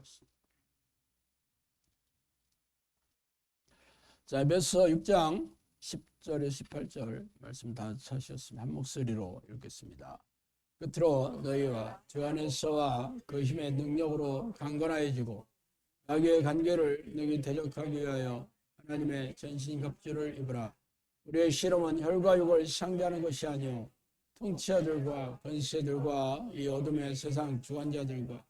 말씀. 자, 에베소 6장 10절에 18절 말씀 다 찾으셨으면 한 목소리로 읽겠습니다. 끝으로 너희와 주 안에서와 그 힘의 능력으로 강건하여지고 마귀의 간계를 너희 대적하기 위하여 하나님의 전신갑주를 입으라. 우리의 실험은 혈과 육을 상대하는 것이 아니요 통치자들과 권세들과 이 어둠의 세상 주관자들과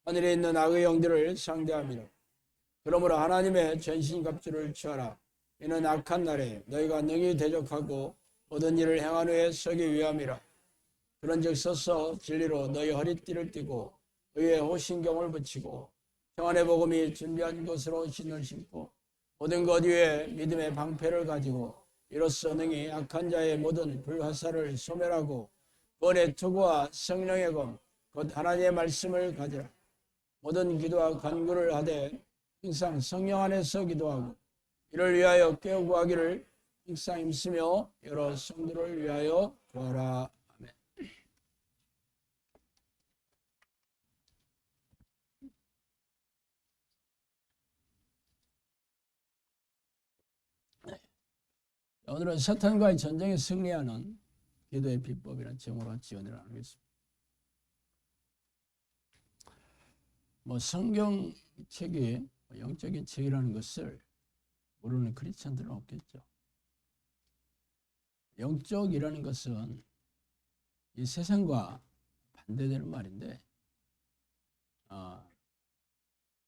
하늘에 있는 악의 영들을 상대합니다. 그러므로 하나님의 전신갑주를 취하라. 이는 악한 날에 너희가 능히 대적하고 모든 일을 행한 후에 서기 위함이라. 그런즉 서서 진리로 너희 허리띠를 띠고 의의 호신경을 붙이고 평안의 복음이 준비한 것으로 신을 신고 모든 것 위에 믿음의 방패를 가지고 이로써 능히 악한 자의 모든 불화살을 소멸하고 구원의 투구와 성령의 검 곧 하나님의 말씀을 가지라. 모든 기도와 간구를 하되 항상 성령 안에서 기도하고 이를 위하여 깨어 구하기를 항상 힘쓰며 여러 성도를 위하여 구하라. 아멘. 오늘은 사탄과의 전쟁에 승리하는 기도의 비법이라는 제목으로 지원을 나누겠습니다. 성경책이 영적인 책이라는 것을 모르는 크리스천들은 없겠죠. 영적이라는 것은 이 세상과 반대되는 말인데,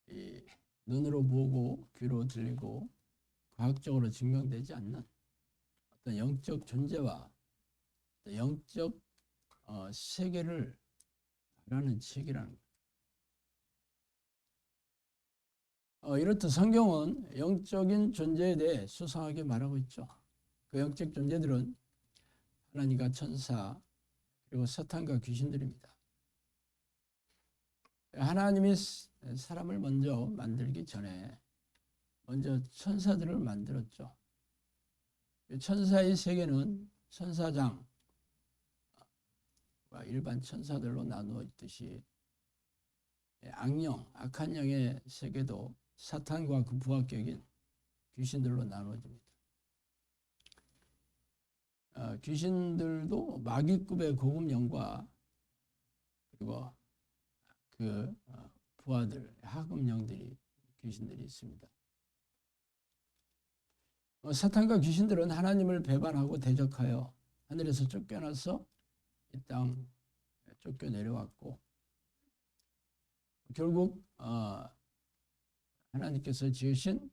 이 눈으로 보고 귀로 들리고 과학적으로 증명되지 않는 어떤 영적 존재와 영적 세계를 말하는 책이라는 거예요. 이렇듯 성경은 영적인 존재에 대해 수상하게 말하고 있죠. 그 영적 존재들은 하나님과 천사 그리고 사탄과 귀신들입니다. 하나님이 사람을 먼저 만들기 전에 먼저 천사들을 만들었죠. 천사의 세계는 천사장과 일반 천사들로 나누어 있듯이 악령, 악한 영의 세계도 사탄과 그 부하격인 귀신들로 나누어집니다. 귀신들도 마귀급의 고급 영과 그리고 그 부하들, 하급 영들이 귀신들이 있습니다. 사탄과 귀신들은 하나님을 배반하고 대적하여 하늘에서 쫓겨나서 이 땅 쫓겨 내려왔고 결국 하나님께서 지으신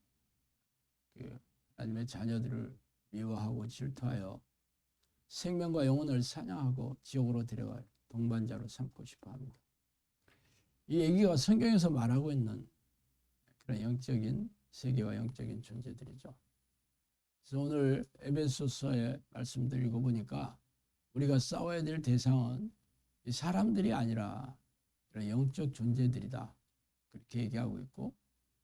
그 하나님의 자녀들을 미워하고 질투하여 생명과 영혼을 사냥하고 지옥으로 데려가 동반자로 삼고 싶어 합니다. 이 얘기가 성경에서 말하고 있는 그런 영적인 세계와 영적인 존재들이죠. 그래서 오늘 에베소서의 말씀들 읽어보니까 우리가 싸워야 될 대상은 이 사람들이 아니라 그런 영적 존재들이다. 그렇게 얘기하고 있고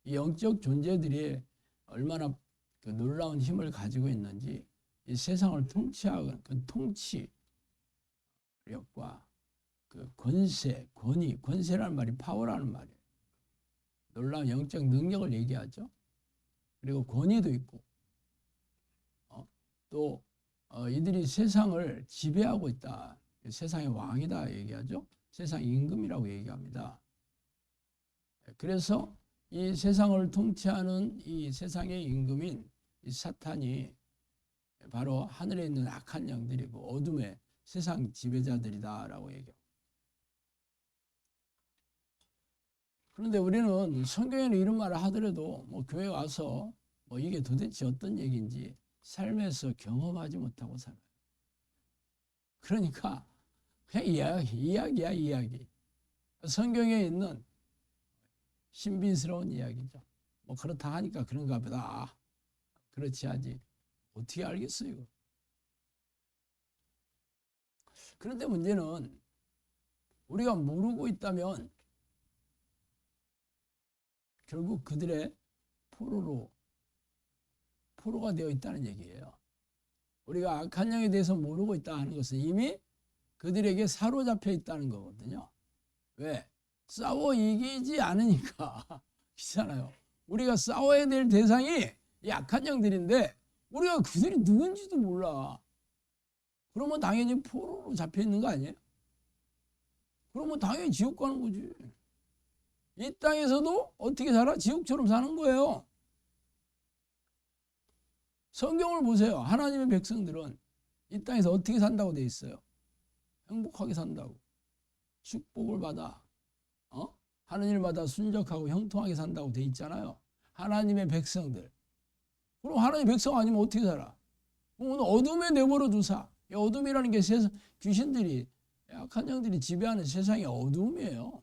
이 영적 존재들이 얼마나 그 놀라운 힘을 가지고 있는지 이 세상을 통치하는 그 통치력과 그 권세, 권위, 권세라는 말이 파워라는 말이에요. 놀라운 영적 능력을 얘기하죠. 그리고 권위도 있고 또 이들이 세상을 지배하고 있다. 세상의 왕이다 얘기하죠. 세상 임금이라고 얘기합니다. 그래서 이 세상을 통치하는 이 세상의 임금인 이 사탄이 바로 하늘에 있는 악한 영들이고 어둠의 세상 지배자들이다라고 얘기합니다. 그런데 우리는 성경에는 이런 말을 하더라도 교회 와서 이게 도대체 어떤 얘기인지 삶에서 경험하지 못하고 살아요. 그러니까 그냥 이야기야 이야기. 성경에 있는 신비스러운 이야기죠. 그렇다 하니까 그런가 보다. 그렇지 하지. 어떻게 알겠어요, 이거. 그런데 문제는 우리가 모르고 있다면 결국 그들의 포로가 되어 있다는 얘기예요. 우리가 악한 영에 대해서 모르고 있다 하는 것은 이미 그들에게 사로잡혀 있다는 거거든요. 왜? 싸워 이기지 않으니까 그렇잖아요. 우리가 싸워야 될 대상이 약한 영들인데 우리가 그들이 누군지도 몰라. 그러면 당연히 포로로 잡혀 있는 거 아니에요? 그러면 당연히 지옥 가는 거지. 이 땅에서도 어떻게 살아? 지옥처럼 사는 거예요. 성경을 보세요. 하나님의 백성들은 이 땅에서 어떻게 산다고 돼 있어요? 행복하게 산다고. 축복을 받아. 하는 일마다 순적하고 형통하게 산다고 돼 있잖아요. 하나님의 백성들. 그럼 하나님의 백성 아니면 어떻게 살아? 그럼 어둠에 내버려 두사. 이 어둠이라는 게 세상, 귀신들이, 약한 영들이 지배하는 세상의 어둠이에요.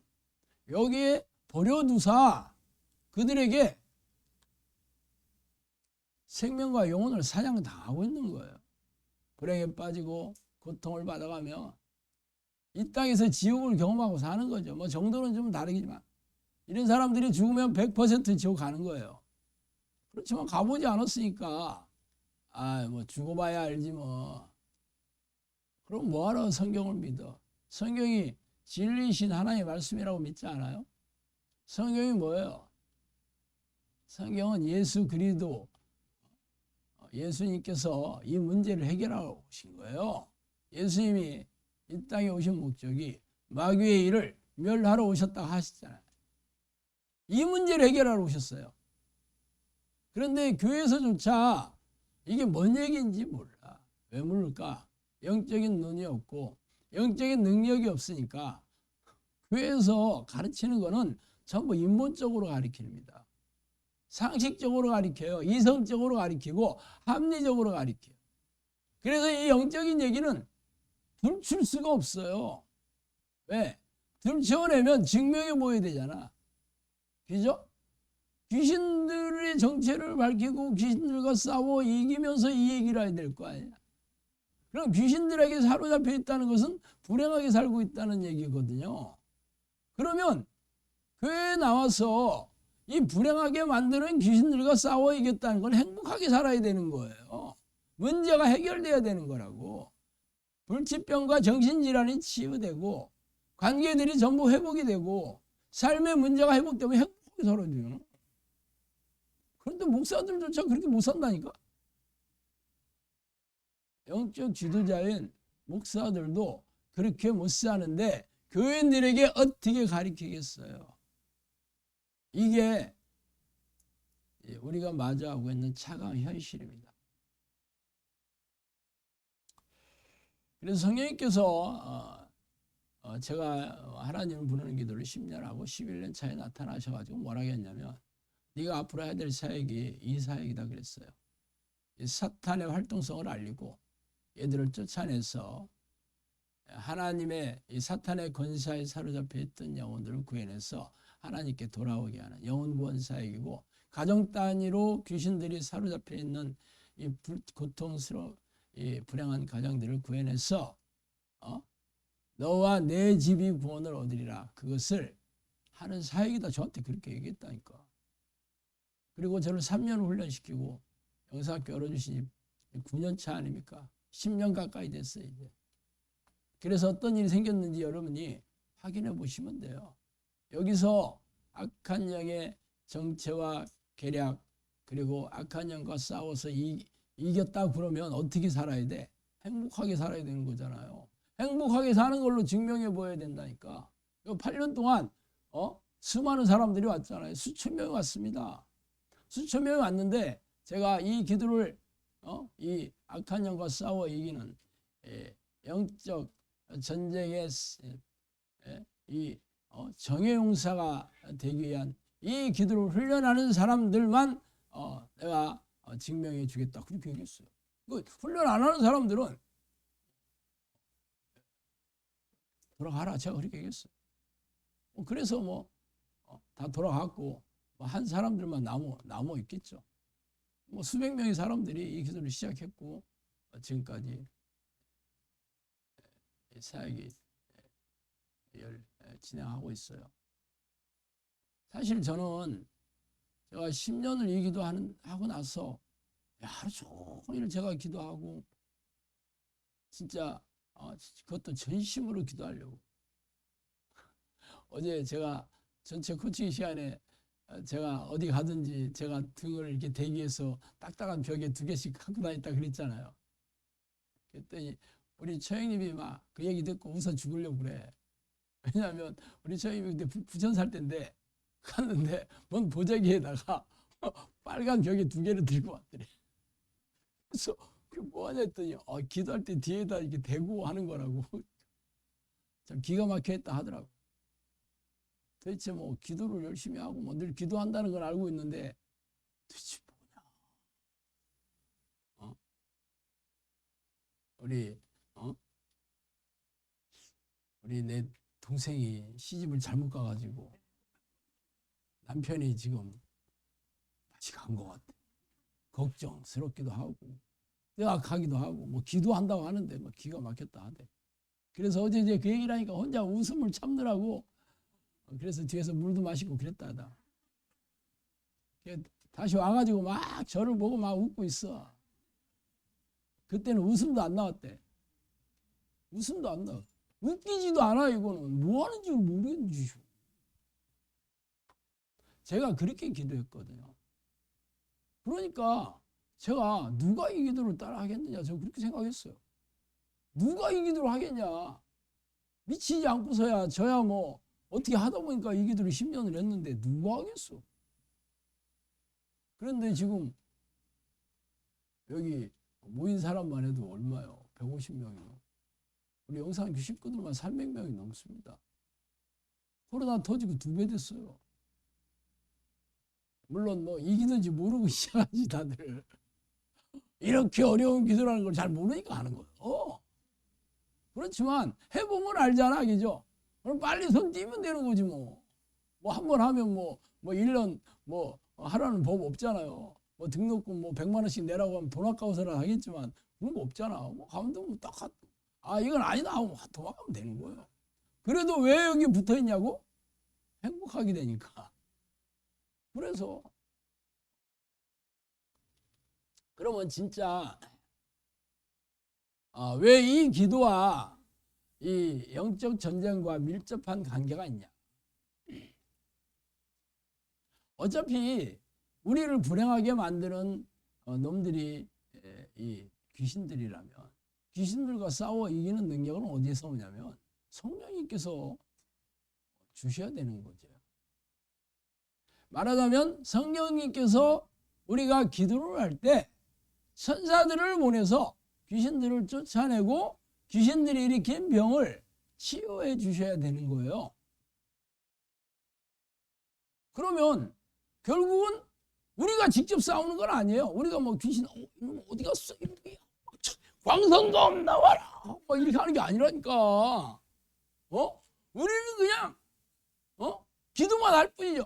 여기에 버려두사 그들에게 생명과 영혼을 사냥당하고 있는 거예요. 불행에 빠지고 고통을 받아가며 이 땅에서 지옥을 경험하고 사는 거죠. 뭐 정도는 좀 다르겠지만 이런 사람들이 죽으면 100% 지옥 가는 거예요. 그렇지만 가보지 않았으니까 뭐 죽어봐야 알지 뭐. 그럼 뭐하러 성경을 믿어? 성경이 진리이신 하나님의 말씀이라고 믿지 않아요? 성경이 뭐예요? 성경은 예수 그리스도, 예수님께서 이 문제를 해결하러 오신 거예요. 예수님이 이 땅에 오신 목적이 마귀의 일을 멸하러 오셨다고 하시잖아요. 이 문제를 해결하러 오셨어요. 그런데 교회에서조차 이게 뭔 얘기인지 몰라. 왜 모를까? 영적인 눈이 없고 영적인 능력이 없으니까 교회에서 가르치는 거는 전부 인본적으로 가르칩니다. 상식적으로 가르쳐요. 이성적으로 가르치고 합리적으로 가르쳐요. 그래서 이 영적인 얘기는 들출 수가 없어요. 왜? 들춰내면 증명해 보여야 되잖아. 그죠? 귀신들의 정체를 밝히고 귀신들과 싸워 이기면서 이 얘기를 해야 될 거 아니야. 그럼 귀신들에게 사로잡혀 있다는 것은 불행하게 살고 있다는 얘기거든요. 그러면 교회에 나와서 이 불행하게 만드는 귀신들과 싸워 이겼다는 건 행복하게 살아야 되는 거예요. 문제가 해결돼야 되는 거라고. 불치병과 정신질환이 치유되고 관계들이 전부 회복이 되고 삶의 문제가 회복되면 행복하게 살아야 돼요. 그런데 목사들조차 그렇게 못 산다니까. 영적 지도자인 목사들도 그렇게 못 사는데 교인들에게 어떻게 가르치겠어요? 이게 우리가 마주하고 있는 차가운 현실입니다. 그래서 성령님께서 제가 하나님을 부르는 기도를 10년 하고 11년 차에 나타나셔가지고 뭐라고 했냐면 네가 앞으로 해야 될 사역이 이 사역이다 그랬어요. 사탄의 활동성을 알리고 얘들을 쫓아내서 하나님의 이 사탄의 권세에 사로잡혀 있던 영혼들을 구해내서 하나님께 돌아오게 하는 영혼 구원 사역이고, 가정 단위로 귀신들이 사로잡혀 있는 이 고통스러운 이 불행한 가정들을 구해내서 너와 내 집이 구원을 얻으리라, 그것을 하는 사역이다. 저한테 그렇게 얘기했다니까. 그리고 저를 3년을 훈련시키고 영사학교 열어주신 9년 차 아닙니까? 10년 가까이 됐어요 이제. 그래서 어떤 일이 생겼는지 여러분이 확인해 보시면 돼요. 여기서 악한 영의 정체와 계략, 그리고 악한 영과 싸워서 이겼다 그러면 어떻게 살아야 돼? 행복하게 살아야 되는 거잖아요. 행복하게 사는 걸로 증명해 보여야 된다니까. 8년 동안 수많은 사람들이 왔잖아요. 수천 명이 왔습니다. 수천 명이 왔는데 제가 이 기도를 이 악한 영과 싸워 이기는 영적 전쟁의 이 정예용사가 되기 위한 이 기도를 훈련하는 사람들만 내가 증명해 주겠다, 그렇게 얘기했어요. 훈련 안 하는 사람들은 돌아가라, 제가 그렇게 얘기했어요. 그래서 다 돌아갔고 한 사람들만 남아 있겠죠. 수백 명의 사람들이 이 기도를 시작했고 지금까지 사역이 진행하고 있어요. 사실 저는 제가 10년을 이 기도하고 나서 하루 종일 제가 기도하고 진짜 그것도 전심으로 기도하려고 어제 제가 전체 코칭 시간에 제가 어디 가든지 제가 등을 이렇게 대기해서 딱딱한 벽에 2개씩 갖고 다녔다 그랬잖아요. 그랬더니 우리 처형님이 막 그 얘기 듣고 웃어 죽으려고 그래. 왜냐하면 우리 처형님이 그때 부천 살 때인데 갔는데 뭔 보자기에다가 빨간 벽에 2개를 들고 왔더래. 그래서 그게 뭐하냐 했더니 기도할 때 뒤에다 이렇게 대고 하는 거라고. 참 기가 막혀있다 하더라고. 도대체 뭐 기도를 열심히 하고 뭐 늘 기도한다는 걸 알고 있는데 도대체 뭐냐? 우리 내 동생이 시집을 잘못 가가지고 남편이 지금 다시 간 것 같아. 걱정스럽기도 하고 내가 가기도 하고 뭐 기도한다고 하는데 뭐 기가 막혔다 하대. 그래서 어제 이제 그 얘기를 하니까 혼자 웃음을 참느라고 그래서 뒤에서 물도 마시고 그랬다 하다. 다시 와가지고 막 저를 보고 막 웃고 있어. 그때는 웃음도 안 나왔대. 웃음도 안 나와. 웃기지도 않아. 이거는 뭐 하는지 모르겠는 짓이고. 제가 그렇게 기도했거든요. 그러니까 제가 누가 이 기도를 따라 하겠느냐 제가 그렇게 생각했어요. 누가 이 기도를 하겠냐. 미치지 않고서야 저야 뭐 어떻게 하다 보니까 이 기도를 10년을 했는데 누가 하겠어. 그런데 지금 여기 모인 사람만 해도 얼마요? 150명이요. 우리 영상 식구들만 300명이 넘습니다. 코로나 터지고 2배 됐어요. 물론 뭐 이기는지 모르고 시작하지 다들. 이렇게 어려운 기도라는 걸 잘 모르니까 하는 거예요. 그렇지만 해보면 알잖아, 그죠? 그럼 빨리 손 띄면 되는 거지 뭐. 뭐 한 번 하면 뭐 1년 뭐 하라는 법 없잖아요. 뭐 등록금 뭐 100만 원씩 내라고 하면 돈 아까워서라 하겠지만 그런 거 없잖아. 뭐 가면 되면 딱 이건 아니다 하고 도망가면 되는 거예요. 그래도 왜 여기 붙어 있냐고? 행복하게 되니까. 그래서 그러면 진짜 왜 이 기도와 이 영적 전쟁과 밀접한 관계가 있냐? 어차피 우리를 불행하게 만드는 놈들이 이 귀신들이라면 귀신들과 싸워 이기는 능력은 어디에서 오냐면 성령님께서 주셔야 되는 거죠. 말하자면 성령님께서 우리가 기도를 할 때 천사들을 보내서 귀신들을 쫓아내고 귀신들이 일으킨 병을 치유해 주셔야 되는 거예요. 그러면 결국은 우리가 직접 싸우는 건 아니에요. 우리가 뭐 귀신 이놈 어디 갔어? 이렇게 광선검 나와라 뭐 이렇게 하는 게 아니라니까. 우리는 그냥 기도만 할 뿐이죠.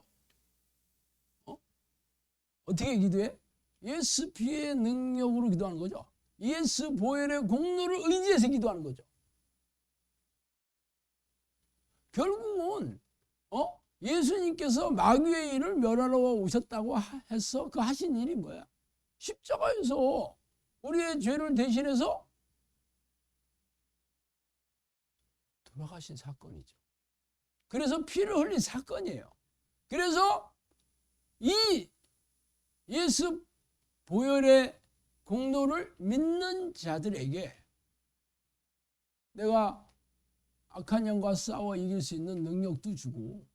어떻게 기도해? 예수 피의 능력으로 기도하는 거죠. 예수 보혈의 공로를 의지해서 기도하는 거죠. 결국은 예수님께서 마귀의 일을 멸하러 오셨다고 해서 그 하신 일이 뭐야? 십자가에서 우리의 죄를 대신해서 돌아가신 사건이죠. 그래서 피를 흘린 사건이에요. 그래서 이 예수 보혈의 공로를 믿는 자들에게 내가 악한 영과 싸워 이길 수 있는 능력도 주고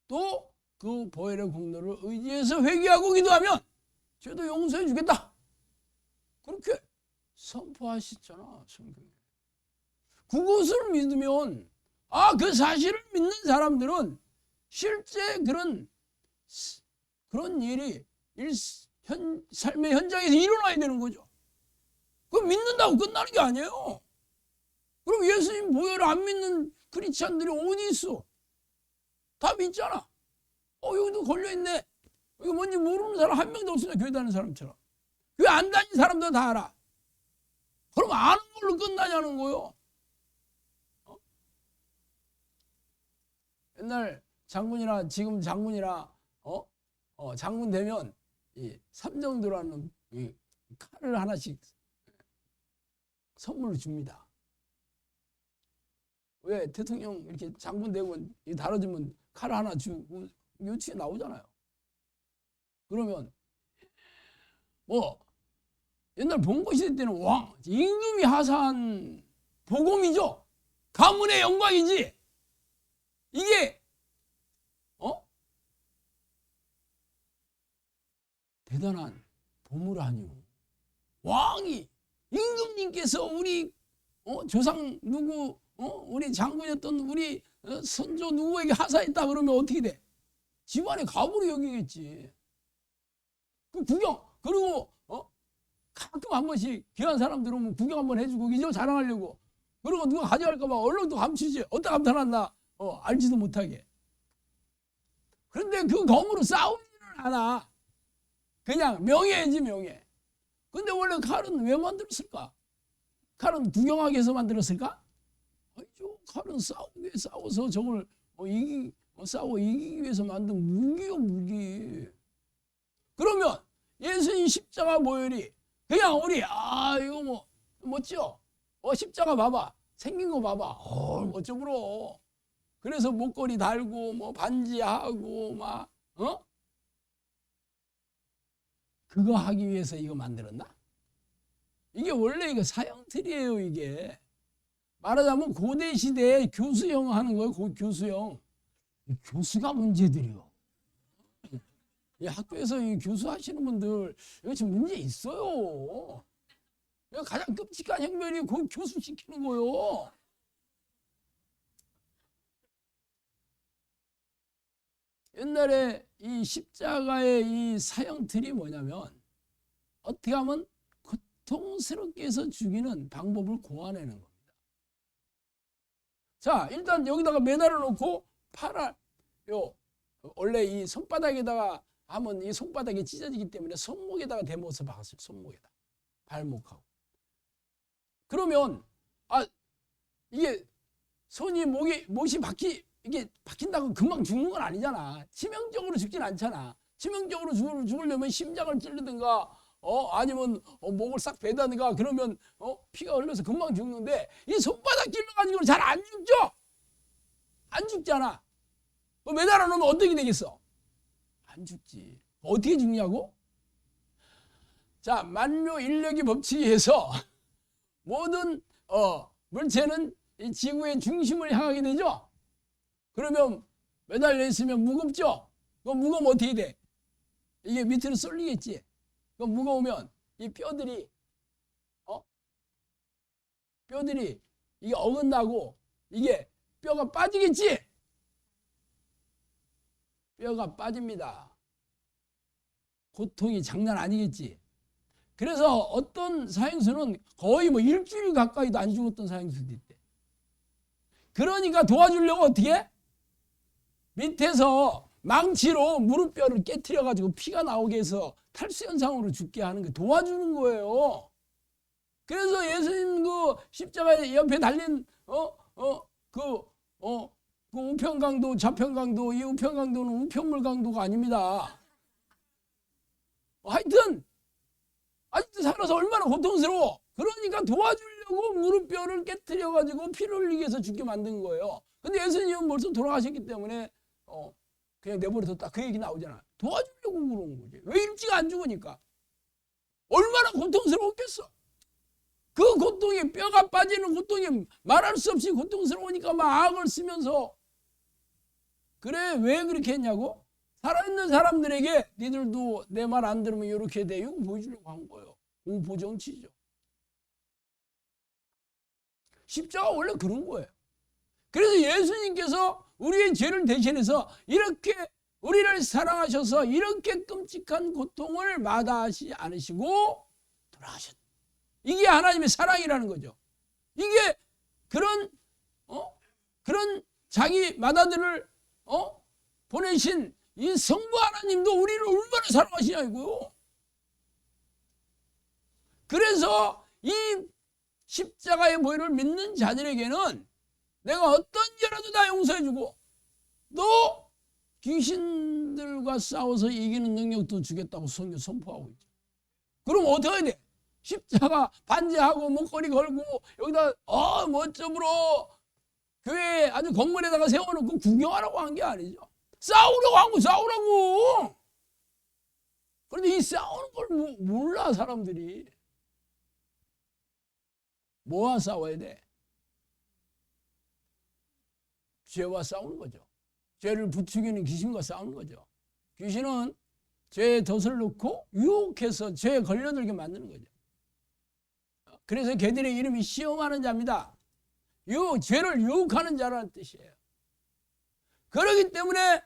또 그 보혈의 공로를 의지해서 회개하고 기도하면 죄도 용서해 주겠다. 그렇게 선포하셨잖아, 성경에. 그것을 믿으면 그 사실을 믿는 사람들은 실제 그런 일이 삶의 현장에서 일어나야 되는 거죠. 그거 믿는다고 끝나는 게 아니에요. 그럼 예수님 보혈을 안 믿는 크리스찬들이 어디 있어? 다 믿잖아. 여기도 걸려있네. 이거 뭔지 모르는 사람 한 명도 없으냐, 교회 다니는 사람처럼. 교회 안 다니는 사람도 다 알아. 그럼 아는 걸로 끝나냐는 거요. 옛날 장군이나 지금 장군이나 장군 되면 이 삼정도라는 이 칼을 하나씩 선물로 줍니다. 왜 대통령 이렇게 장군 대원 다뤄주면 칼 하나 주고 요치에 나오잖아요. 그러면 뭐 옛날 봉고시대 때는 왕 임금이 하사한 보검이죠. 가문의 영광이지. 이게 대단한 보물 아니오. 왕이 임금님께서 우리 조상 누구 우리 장군이었던 우리 선조 누구에게 하사했다 그러면 어떻게 돼? 집안의 가부로 여기겠지. 그 구경 그리고 가끔 한 번씩 귀한 사람 들어오면 구경 한번 해주고 이저 자랑하려고. 그리고 누가 가져갈까봐 얼른 또 감추지. 어디다 감춰놨나 알지도 못하게. 그런데 그 검으로 싸우지는 않아. 그냥 명예지 명예. 근데 원래 칼은 왜 만들었을까? 칼은 구경하기 위해서 만들었을까? 아니죠. 칼은 싸워서 저걸 싸워 이기기 위해서 만든 무기요 무기. 그러면 예수님 십자가 모혈이 그냥 우리 이거 뭐 멋지요? 십자가 봐봐. 생긴 거 봐봐. 멋져불어. 그래서 목걸이 달고 뭐 반지하고 막 그거 하기 위해서 이거 만들었나? 이게 원래 이거 사형틀이에요. 이게 말하자면 고대 시대에 교수형 하는 거예요. 교수형. 교수가 문제들이요. 이 학교에서 이 교수 하시는 분들 이거 지금 문제 있어요. 가장 끔찍한 행렬이 교수 시키는 거요. 옛날에 이 십자가의 이 사형틀이 뭐냐면 어떻게 하면 고통스럽게 해서 죽이는 방법을 고안해낸 겁니다. 자, 일단 여기다가 매달아 놓고 원래 이 손바닥에다가 하면 이 손바닥이 찢어지기 때문에 손목에다가 대못을 박았어요. 손목에다. 발목하고. 그러면 이게 못이 이게 박힌다고 금방 죽는 건 아니잖아. 치명적으로 죽진 않잖아. 치명적으로 죽으려면 심장을 찌르든가 아니면 목을 싹 베다든가 그러면 피가 흘러서 금방 죽는데 이 손바닥 찔러가지고는 잘 안 죽죠? 안 죽잖아. 매달아 놓으면 어떻게 되겠어? 안 죽지. 어떻게 죽냐고? 자, 만료 인력의 법칙에 의해서 모든 물체는 이 지구의 중심을 향하게 되죠. 그러면 매달려 있으면 무겁죠. 그럼 무거우면 어떻게 돼? 이게 밑으로 쏠리겠지. 그럼 무거우면 이 뼈들이 이게 어긋나고 이게 뼈가 빠지겠지. 뼈가 빠집니다. 고통이 장난 아니겠지. 그래서 어떤 사형수는 거의 뭐 일주일 가까이도 안 죽었던 사형수도 있대. 그러니까 도와주려고 어떻게 해? 밑에서 망치로 무릎뼈를 깨트려 가지고 피가 나오게 해서 탈수 현상으로 죽게 하는 게 도와주는 거예요. 그래서 예수님 그 십자가 옆에 달린 그 우편강도 좌편강도 이 우편강도는 우편물 강도가 아닙니다. 하여튼 아직도 살아서 얼마나 고통스러워. 그러니까 도와주려고 무릎뼈를 깨트려 가지고 피를 흘리게 해서 죽게 만든 거예요. 근데 예수님은 벌써 돌아가셨기 때문에 그냥 내버려뒀다 그 얘기 나오잖아. 도와주려고 그런 거지. 왜 일찍 안 죽으니까. 얼마나 고통스러웠겠어. 그 고통이 뼈가 빠지는 고통이 말할 수 없이 고통스러우니까 막 악을 쓰면서 그래 왜 그렇게 했냐고? 살아있는 사람들에게 니들도 내 말 안 들으면 이렇게 돼. 이거 보여주려고 한 거예요. 공포정치죠. 십자가 원래 그런 거예요. 그래서 예수님께서 우리의 죄를 대신해서 이렇게 우리를 사랑하셔서 이렇게 끔찍한 고통을 마다하지 않으시고 돌아가셨다. 이게 하나님의 사랑이라는 거죠. 이게 그런 자기 맏아들을 보내신 이 성부 하나님도 우리를 얼마나 사랑하시냐 이거요. 그래서 이 십자가의 보혈을 믿는 자들에게는 내가 어떤 죄라도 다 용서해주고 너 귀신들과 싸워서 이기는 능력도 주겠다고 성경 선포하고 있죠. 그럼 어떻게 해야 돼? 십자가 반지하고 목걸이 걸고 여기다 멋져불어 교회 아주 건물에다가 세워놓고 구경하라고 한 게 아니죠. 싸우려고 한 거, 싸우라고. 그런데 이 싸우는 걸 몰라 사람들이. 뭐와 싸워야 돼? 죄와 싸우는 거죠. 죄를 부추기는 귀신과 싸우는 거죠. 귀신은 죄에 덫을 넣고 유혹해서 죄에 걸려들게 만드는 거죠. 그래서 걔들의 이름이 시험하는 자입니다. 죄를 유혹하는 자라는 뜻이에요. 그렇기 때문에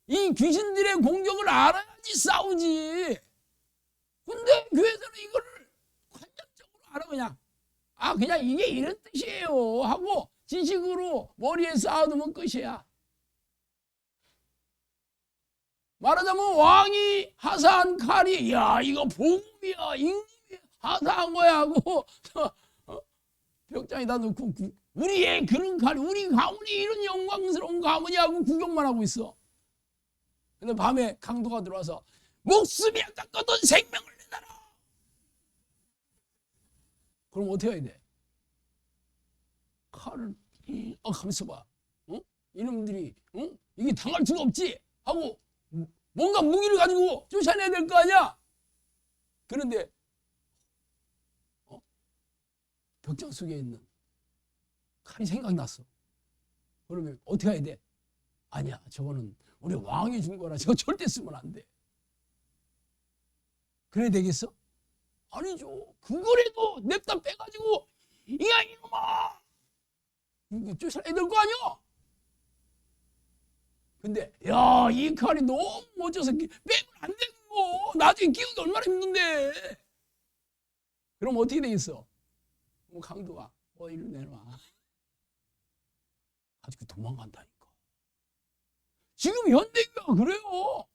이 귀신들의 공격을 알아야지 싸우지. 근데 교회에서는 이거를 관념적으로 알아 그냥. 그냥 이게 이런 뜻이에요 하고 지식으로 머리에 쌓아두면 끝이야. 말하자면 왕이 하사한 칼이 야 이거 복음이야 임금이 하사한 거야 하고 벽장에다 놓고 우리의 그런 칼이 우리 가문이 이런 영광스러운 가문이 하고 구경만 하고 있어. 근데 밤에 강도가 들어와서 목숨이 아깝거든 생명을 내놔라. 그럼 어떻게 해야 돼? 칼을 가만있어 봐. 이놈들이 이게 당할 수가 없지 하고 뭔가 무기를 가지고 쫓아내야 될 거 아니야. 그런데 벽장 속에 있는 칼이 생각났어. 그러면 어떻게 해야 돼? 아니야, 저거는 우리 왕이 준 거라 저거 절대 쓰면 안 돼. 그래야 되겠어? 아니죠. 그거라도 냅다 빼가지고 야 이놈아 이거 쫓아내야 될 거 아니야. 근데 야 이 칼이 너무 멋져서 빼면 안 되는 거. 나중에 끼우기 얼마나 힘든데. 그럼 어떻게 되겠어? 강도가 이리 내놔. 가지고 도망간다니까. 지금 현대교회가 그래요.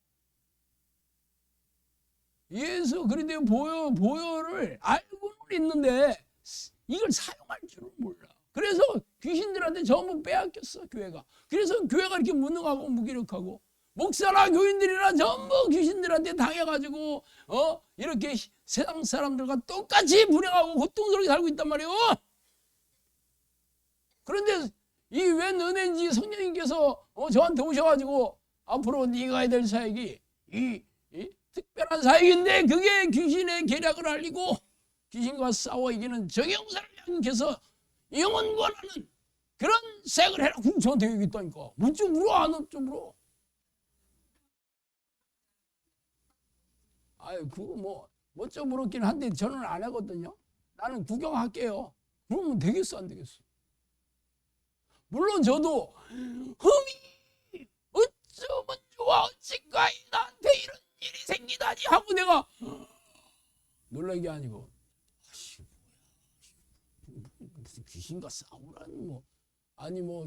예수 그리스도의 보혈을 알고는 있는데 이걸 사용할 줄은 몰라. 그래서 귀신들한테 전부 빼앗겼어 교회가. 그래서 교회가 이렇게 무능하고 무기력하고 목사나 교인들이나 전부 귀신들한테 당해가지고 이렇게 세상 사람들과 똑같이 불행하고 고통스럽게 살고 있단 말이에요. 그런데 이 웬 은혜인지 성령님께서 저한테 오셔가지고 앞으로 네가 해야 될 사역이 이 특별한 사역인데 그게 귀신의 계략을 알리고 귀신과 싸워 이기는 정형사를 향해서 영원 권하는 그런 사역을 해라. 저한테 얘기했다니까. 묻지 물어 안 묻지 물어. 그거 좀 물었긴 한데 저는 안 하거든요. 나는 구경할게요. 그러면 되겠어 안 되겠어? 물론 저도 흠이 어쩌면 좋아 어찌까이 나한테 이런 일이 생기다니 하고 내가 놀란 게 아니고 무슨 귀신과 싸우라니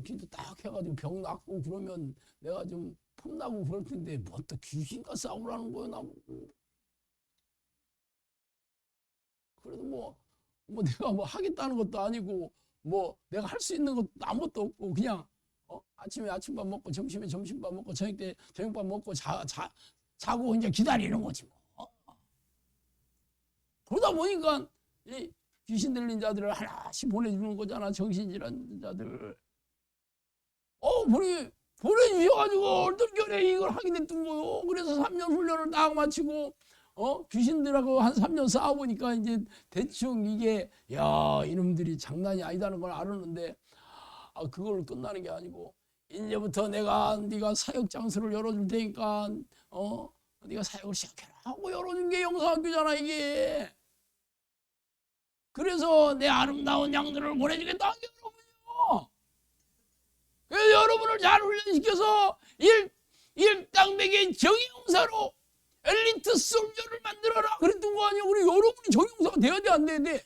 기도 딱 해가지고 병 낫고 그러면 내가 좀 폼나고 그럴 텐데 뭐 또 귀신과 싸우라는 거야 나보고. 그래도 내가 하겠다는 것도 아니고 내가 할 수 있는 것도 아무것도 없고 그냥 아침에 아침밥 먹고 점심에 점심밥 먹고 저녁 때 저녁밥 먹고 자고 이제 기다리는 거지 그러다 보니까 이 귀신 들린 자들을 하나씩 보내주는 거잖아. 정신질환 자들. 보내주셔가지고 얼떨결에 이걸 하게 됐던 거요. 그래서 3년 훈련을 딱 마치고 귀신들하고 한 3년 싸워보니까 이제 대충 이게 이놈들이 장난이 아니다는 걸 알았는데 그걸 끝나는 게 아니고 이제부터 네가 사역 장소를 열어줄 테니까 네가 사역을 시작해라 하고 열어준 게 영성학교잖아 이게. 그래서 내 아름다운 양들을 보내주겠다 한 게 여러분이요. 그래서 여러분을 잘 훈련시켜서 일당백의 정의용사로 엘리트 솔저를 만들어라 그랬던 거 아니야. 우리 여러분이 정의용사가 돼야 돼 안 돼야 돼?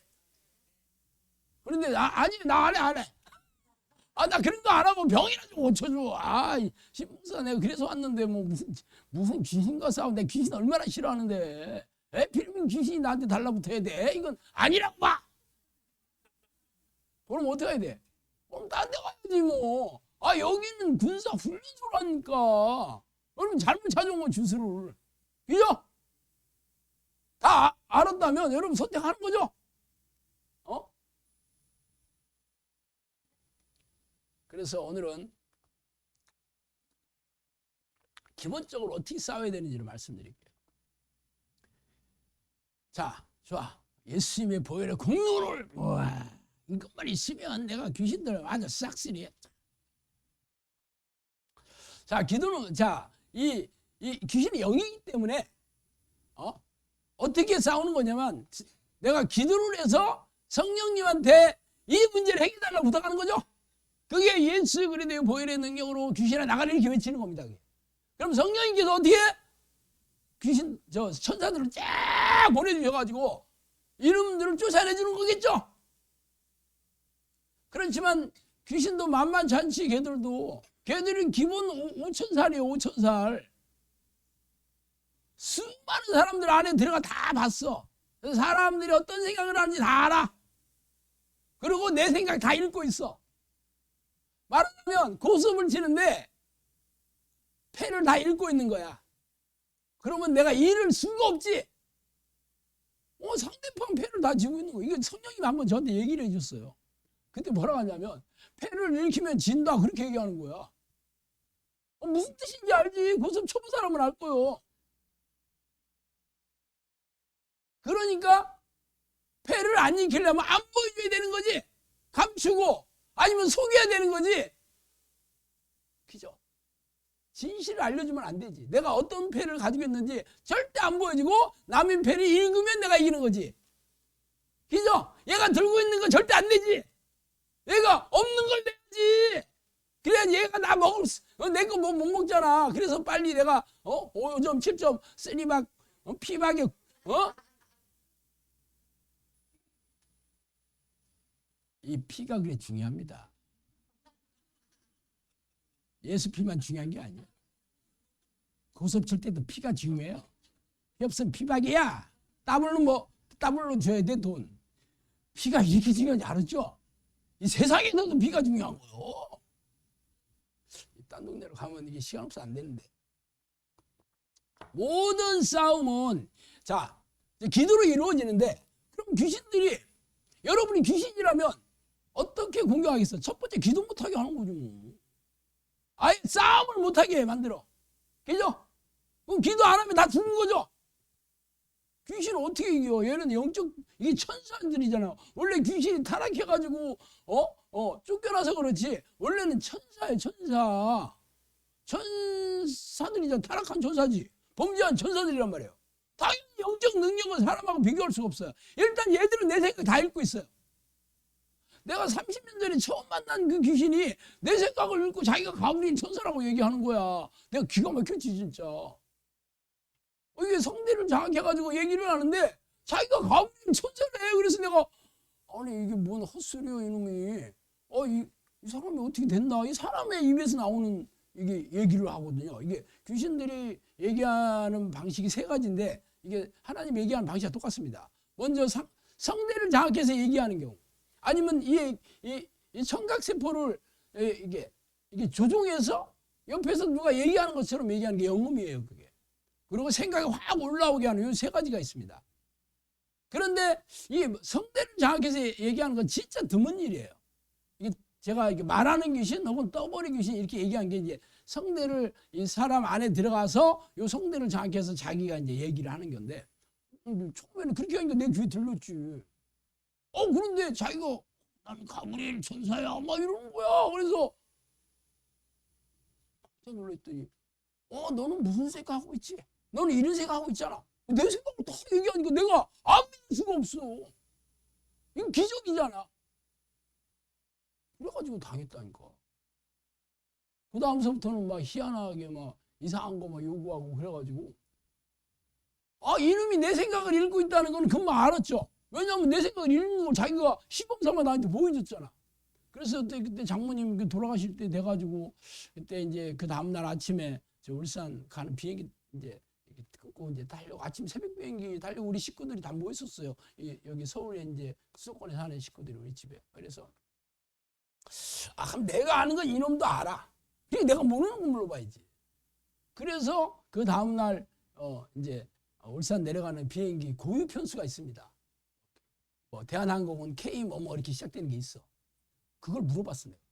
그런데 나 안 해. 나 그런 거 안 하고 병이나 좀 고쳐줘. 신봉사 내가 그래서 왔는데 무슨 귀신과 싸움. 내가 귀신 얼마나 싫어하는데 필이면 귀신이 나한테 달라붙어야 돼. 이건 아니라고 봐. 그럼 어떻게 해야 돼? 그럼 딴 데 가야지 여기는 군사 훈련소라니까. 여러분 잘못 찾아온 거 주스를. 그죠? 다 알았다면 여러분 선택하는 거죠? 그래서 오늘은 기본적으로 어떻게 싸워야 되는지를 말씀드릴게요. 자, 좋아. 예수님의 보혈의 공로를, 와, 이것만 있으면 내가 귀신들을 아주 싹쓸이 했다. 자, 기도는, 자, 이 귀신이 영이기 때문에, 어떻게 싸우는 거냐면, 내가 기도를 해서 성령님한테 이 문제를 해결달라고 부탁하는 거죠. 그게 예수 그리스도의 보혈의 능력으로 귀신이 나가라 이렇게 외치는 겁니다. 그럼 성령님께서 어떻게 귀신 천사들을 쫙 보내주셔가지고 이놈들을 쫓아내주는 거겠죠. 그렇지만 귀신도 만만찮지. 걔들은 기본 5,000살이에요. 5,000살. 수많은 사람들 안에 들어가 다 봤어. 그래서 사람들이 어떤 생각을 하는지 다 알아. 그리고 내 생각 다 읽고 있어. 말하자면 고스톱을 치는데 패를 다 읽고 있는 거야. 그러면 내가 잃을 수가 없지. 상대방 패를 다 쥐고 있는 거. 이거 성령님이 한번 저한테 얘기를 해줬어요. 그때 뭐라고 하냐면 패를 읽히면 진다 그렇게 얘기하는 거야. 무슨 뜻인지 알지. 고스톱 쳐본 사람은 알 거요. 그러니까 패를 안 익히려면 안 보여줘야 되는 거지. 감추고 아니면 속여야 되는 거지. 그죠? 진실을 알려주면 안 되지. 내가 어떤 패를 가지고 있는지 절대 안 보여주고 남의 패를 읽으면 내가 이기는 거지. 그죠? 얘가 들고 있는 거 절대 안 되지. 얘가 없는 걸 내야지. 그래야 얘가 나 먹을 내 거 못 먹잖아. 그래서 빨리 내가 5점 7점 쓰리박 피박에 이 피가 그래 중요합니다. 예수 피만 중요한 게 아니야. 고스톱 칠 때도 피가 중요해요. 피 없으면 피박이야. 더블로 줘야 돼 돈. 피가 이렇게 중요한지 알았죠? 이 세상에서도 피가 중요한 거요. 딴 동네로 가면 이게 시간 없어 안 되는데. 모든 싸움은 자 기도로 이루어지는데 그럼 귀신들이 여러분이 귀신이라면 어떻게 공격하겠어? 첫 번째 기도 못하게 하는 거죠. 아예 싸움을 못하게 만들어. 그죠? 그럼 기도 안 하면 다 죽는 거죠. 귀신을 어떻게 이겨? 얘는 이게 천사들이잖아. 원래 귀신이 타락해가지고 쫓겨나서 그렇지. 원래는 천사예요, 천사. 천사들이잖아. 타락한 천사지. 범죄한 천사들이란 말이에요. 당연히 영적 능력은 사람하고 비교할 수가 없어요. 일단 얘들은 내 생각 다 읽고 있어요. 내가 30년 전에 처음 만난 그 귀신이 내 생각을 읽고 자기가 가브리엘 천사라고 얘기하는 거야. 내가 기가 막혔지 진짜. 이게 성대를 장악해가지고 얘기를 하는데 자기가 가브리엘 천사래. 그래서 내가 아니 이게 뭔 헛소리야 이놈이. 이 사람이 어떻게 됐나. 이 사람의 입에서 나오는 이게 얘기를 하거든요. 이게 귀신들이 얘기하는 방식이 세 가지인데 이게 하나님 얘기하는 방식이 똑같습니다. 먼저 성대를 장악해서 얘기하는 경우. 아니면 이 청각세포를 이게 조종해서 옆에서 누가 얘기하는 것처럼 얘기하는 게 영음이에요, 그게. 그리고 생각이 확 올라오게 하는 이 세 가지가 있습니다. 그런데 이 성대를 장악해서 얘기하는 건 진짜 드문 일이에요. 이게 제가 이렇게 말하는 귀신 혹은 떠버리 귀신 이렇게 얘기한 게 이제 성대를 이 사람 안에 들어가서 이 성대를 장악해서 자기가 이제 얘기를 하는 건데 처음에는 그렇게 하니까 내 귀에 들렸지. 그런데 자기가 나는 가브리엘 천사야 막 이러는 거야. 그래서 깜짝 놀랐더니 너는 무슨 생각하고 있지? 너는 이런 생각하고 있잖아. 내 생각을 다 얘기하니까 내가 안 믿을 수가 없어. 이건 기적이잖아. 그래가지고 당했다니까. 그 다음서부터는 막 희한하게 막 이상한 거 막 요구하고 그래가지고 이놈이 내 생각을 읽고 있다는 건 금방 알았죠. 왜냐하면 내 생각을 읽는 걸 자기가 시범삼아 나한테 보여줬잖아. 그래서 그때 장모님 돌아가실 때 돼가지고 그때 이제 그 다음날 아침에 저 울산 가는 비행기 이제 끊고 이제 달려고 아침 새벽 비행기 달려고 우리 식구들이 다 모였었어요. 여기 서울에 이제 수도권에 사는 식구들이 우리 집에. 그래서 그럼 내가 아는 건 이놈도 알아. 그러니까 내가 모르는 거 물어봐야지. 그래서 그 다음날 이제 울산 내려가는 비행기 고유 편수가 있습니다. 대한항공은 K 이렇게 시작되는 게 있어. 그걸 물어봤어 내가.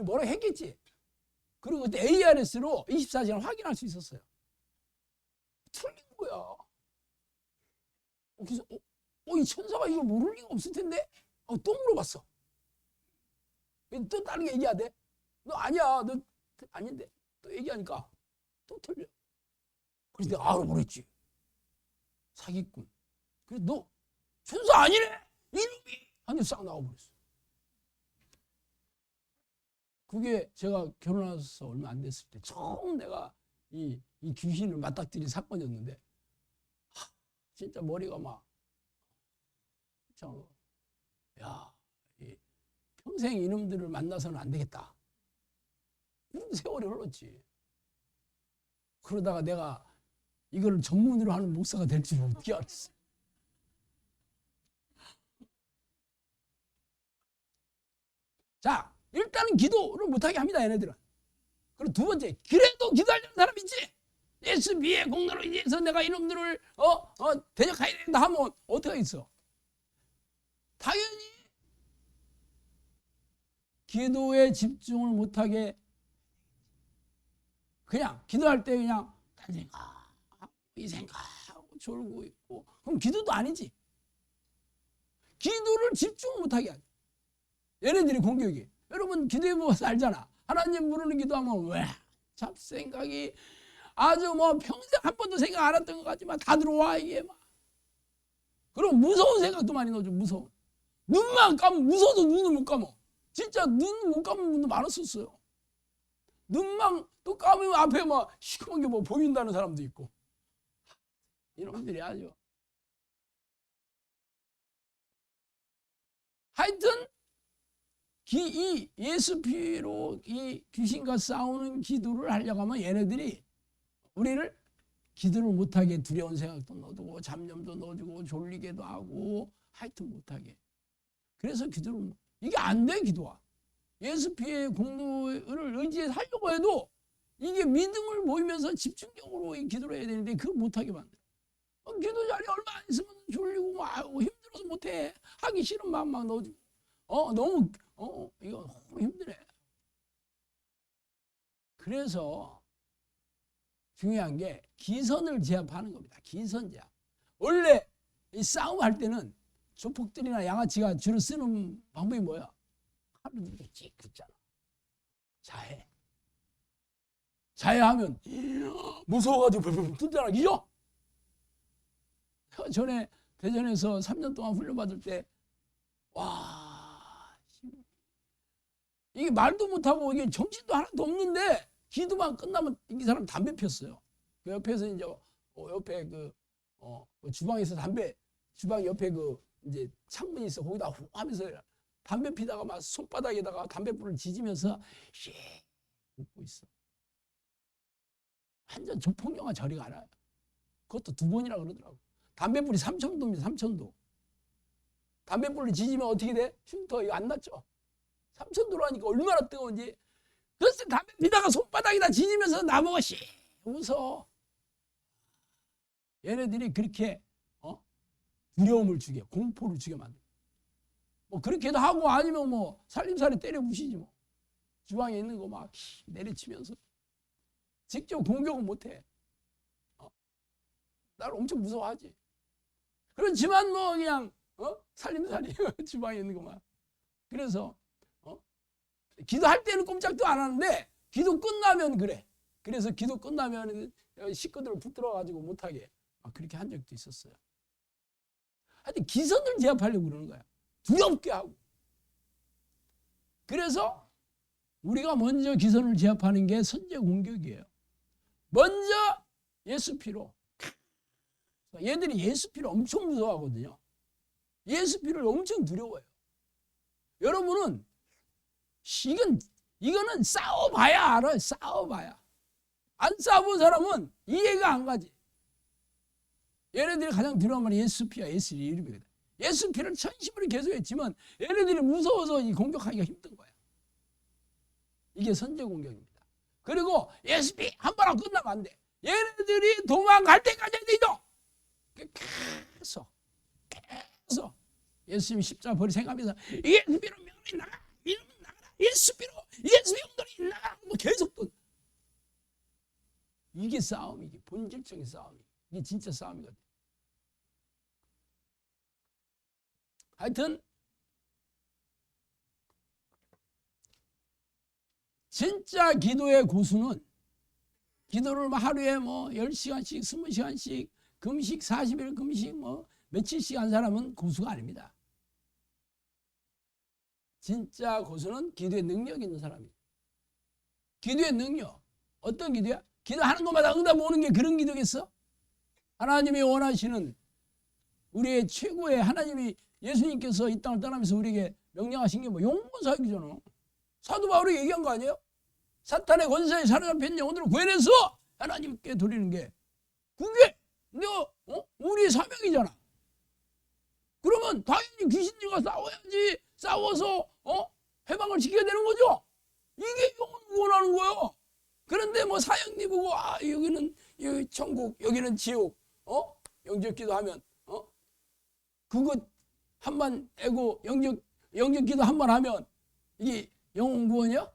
뭐라 했겠지. 그리고 그때 ARS로 24시간 확인할 수 있었어요. 틀린 거야. 그래서 이 천사가 이거 모를 리가 없을 텐데? 또 물어봤어. 또 다른 게 얘기해야 돼? 너 아니야. 너 아닌데. 또 얘기하니까 또 틀려. 그래서 내가 알아버렸지. 사기꾼. 그래서 너 천사 아니네? 이놈이! 하늘 싹 나와버렸어. 그게 제가 결혼해서 얼마 안 됐을 때 처음 내가 이 귀신을 맞닥뜨린 사건이었는데, 진짜 머리가 막, 야, 평생 이놈들을 만나서는 안 되겠다. 그런 세월이 흘렀지. 그러다가 내가 이걸 전문으로 하는 목사가 될 줄은 어떻게 알았어. 자, 일단은 기도를 못하게 합니다, 얘네들은. 그리고 두 번째, 그래도 기도하려는 사람 있지? 예수비의 공로로 인해서 내가 이놈들을 대적해야 된다 하면 어떻게 하겠어? 당연히 기도에 집중을 못하게 그냥 기도할 때 그냥 다른 생각, 이 생각하고 졸고 있고, 그럼 기도도 아니지. 기도를 집중을 못하게 하죠. 얘네들이 공격이. 여러분 기도해보면서 알잖아. 하나님 부르는 기도하면 왜 잡생각이 아주 뭐 평생 한 번도 생각 안 했던 것 같지만 다 들어와 이게 막. 그리고 무서운 생각도 많이 넣어줘. 무서운. 눈만 감으면 무서워서 눈을 못 감어. 진짜 눈 못 감은 분도 많았었어요. 눈만 또 감으면 앞에 막 시커먼 게 뭐 보인다는 사람도 있고. 이놈들이 아주. 하여튼 이 예수 피로 이 귀신과 싸우는 기도를 하려고 하면 얘네들이 우리를 기도를 못하게 두려운 생각도 넣어두고 잠념도 넣어주고 졸리게도 하고 하여튼 못하게. 그래서 기도를 이게 안 돼. 기도가 예수 피의 공로를 의지해서 하려고 해도 이게 믿음을 모이면서 집중적으로 이 기도를 해야 되는데 그걸 못하게 만들어. 기도 자리 얼마 안 있으면 졸리고 막 힘들어서 못해. 하기 싫은 마음 막 넣어주고 너무 이거 너무 힘드네. 그래서 중요한 게 기선을 제압하는 겁니다. 기선 제압. 원래 이 싸움할 때는 조폭들이나 양아치가 주로 쓰는 방법이 뭐야? 하루 이렇게 찍 긋잖아. 자해. 자해하면 무서워가지고 벌벌 뜯잖아. 그죠? 전에 대전에서 3년 동안 훈련받을 때 와, 이게 말도 못하고 이게 정신도 하나도 없는데 기도만 끝나면 이 사람 담배 폈어요. 그 옆에서 이제 옆에 그 주방에서 주방 옆에 그 이제 창문이 있어. 거기다 후 하면서 담배 피다가 막 손바닥에다가 담배불을 지지면서 씩 웃고 있어. 완전 조폭영화 저리 가라. 그것도 2번이라 그러더라고. 담배불이 3,000도입니다. 3,000도. 담배불을 지지면 어떻게 돼? 흉터 이거 안 났죠? 3,000도로 하니까 얼마나 뜨거운지. 그래서 담배 피다가 손바닥에다 지지면서 나보고 씨 웃어. 얘네들이 그렇게 두려움을 주게, 공포를 주게 만들어. 뭐 그렇게도 하고 아니면 뭐 살림살이 때려 부시지 뭐. 주방에 있는 거 막 내리치면서 직접 공격은 못해. 나를 엄청 무서워하지. 그렇지만 뭐 그냥 살림살이 주방에 있는 거만. 그래서 기도할 때는 꼼짝도 안 하는데 기도 끝나면 그래. 그래서 기도 끝나면 식구들을 붙들어가지고 못하게 그렇게 한 적도 있었어요. 하여튼 기선을 제압하려고 그러는 거야. 두렵게 하고. 그래서 우리가 먼저 기선을 제압하는 게 선제 공격이에요. 먼저 예수 피로. 얘들이 예수 피를 엄청 무서워하거든요. 예수 피를 엄청 두려워해요. 여러분은 이거는 싸워봐야 알아요. 싸워봐야. 안 싸워본 사람은 이해가 안 가지. 얘네들이 가장 두려운 말이 예수피야. 예수 이름이거든. 예수피를 천심으로 계속했지만 얘네들이 무서워서 공격하기가 힘든 거야. 이게 선제 공격입니다. 그리고 예수피 한 번 하고 끝나면 안 돼. 얘네들이 도망갈 때까지 해야 계속 예수님이 십자가 버리 생각하면서 예수피로 명령이 나가. 이러면 나가라. 예수 믿어, 예수 영들이 나, 뭐 계속 또 이게 싸움이, 이게 본질적인 싸움이, 이게 진짜 싸움이거든. 하여튼 진짜 기도의 고수는 기도를 하루에 뭐 10시간씩 20시간씩 금식 40일 금식 뭐 며칠씩 한 사람은 고수가 아닙니다. 진짜 고수는 기도의 능력이 있는 사람이에요. 기도의 능력. 어떤 기도야? 기도하는 것마다 응답 오는 게 그런 기도겠어? 하나님이 원하시는 우리의 최고의 하나님이 예수님께서 이 땅을 떠나면서 우리에게 명령하신 게 뭐 영원 사역이잖아. 사도 바울이 얘기한 거 아니에요? 사탄의 권세에 사로잡힌 영혼들을 구해내서 하나님께 드리는 게 그게 우리의 사명이잖아. 그러면 당연히 귀신들과 싸워야지. 싸워서 해방을 시켜야 되는 거죠. 이게 영혼을 구원하는 거예요. 그런데 뭐 사형리 보고 여기는 여기 천국 여기는 지옥 영접 기도하면 그거 한번 애고 영접 기도 한번 하면 이게 영혼 구원이야?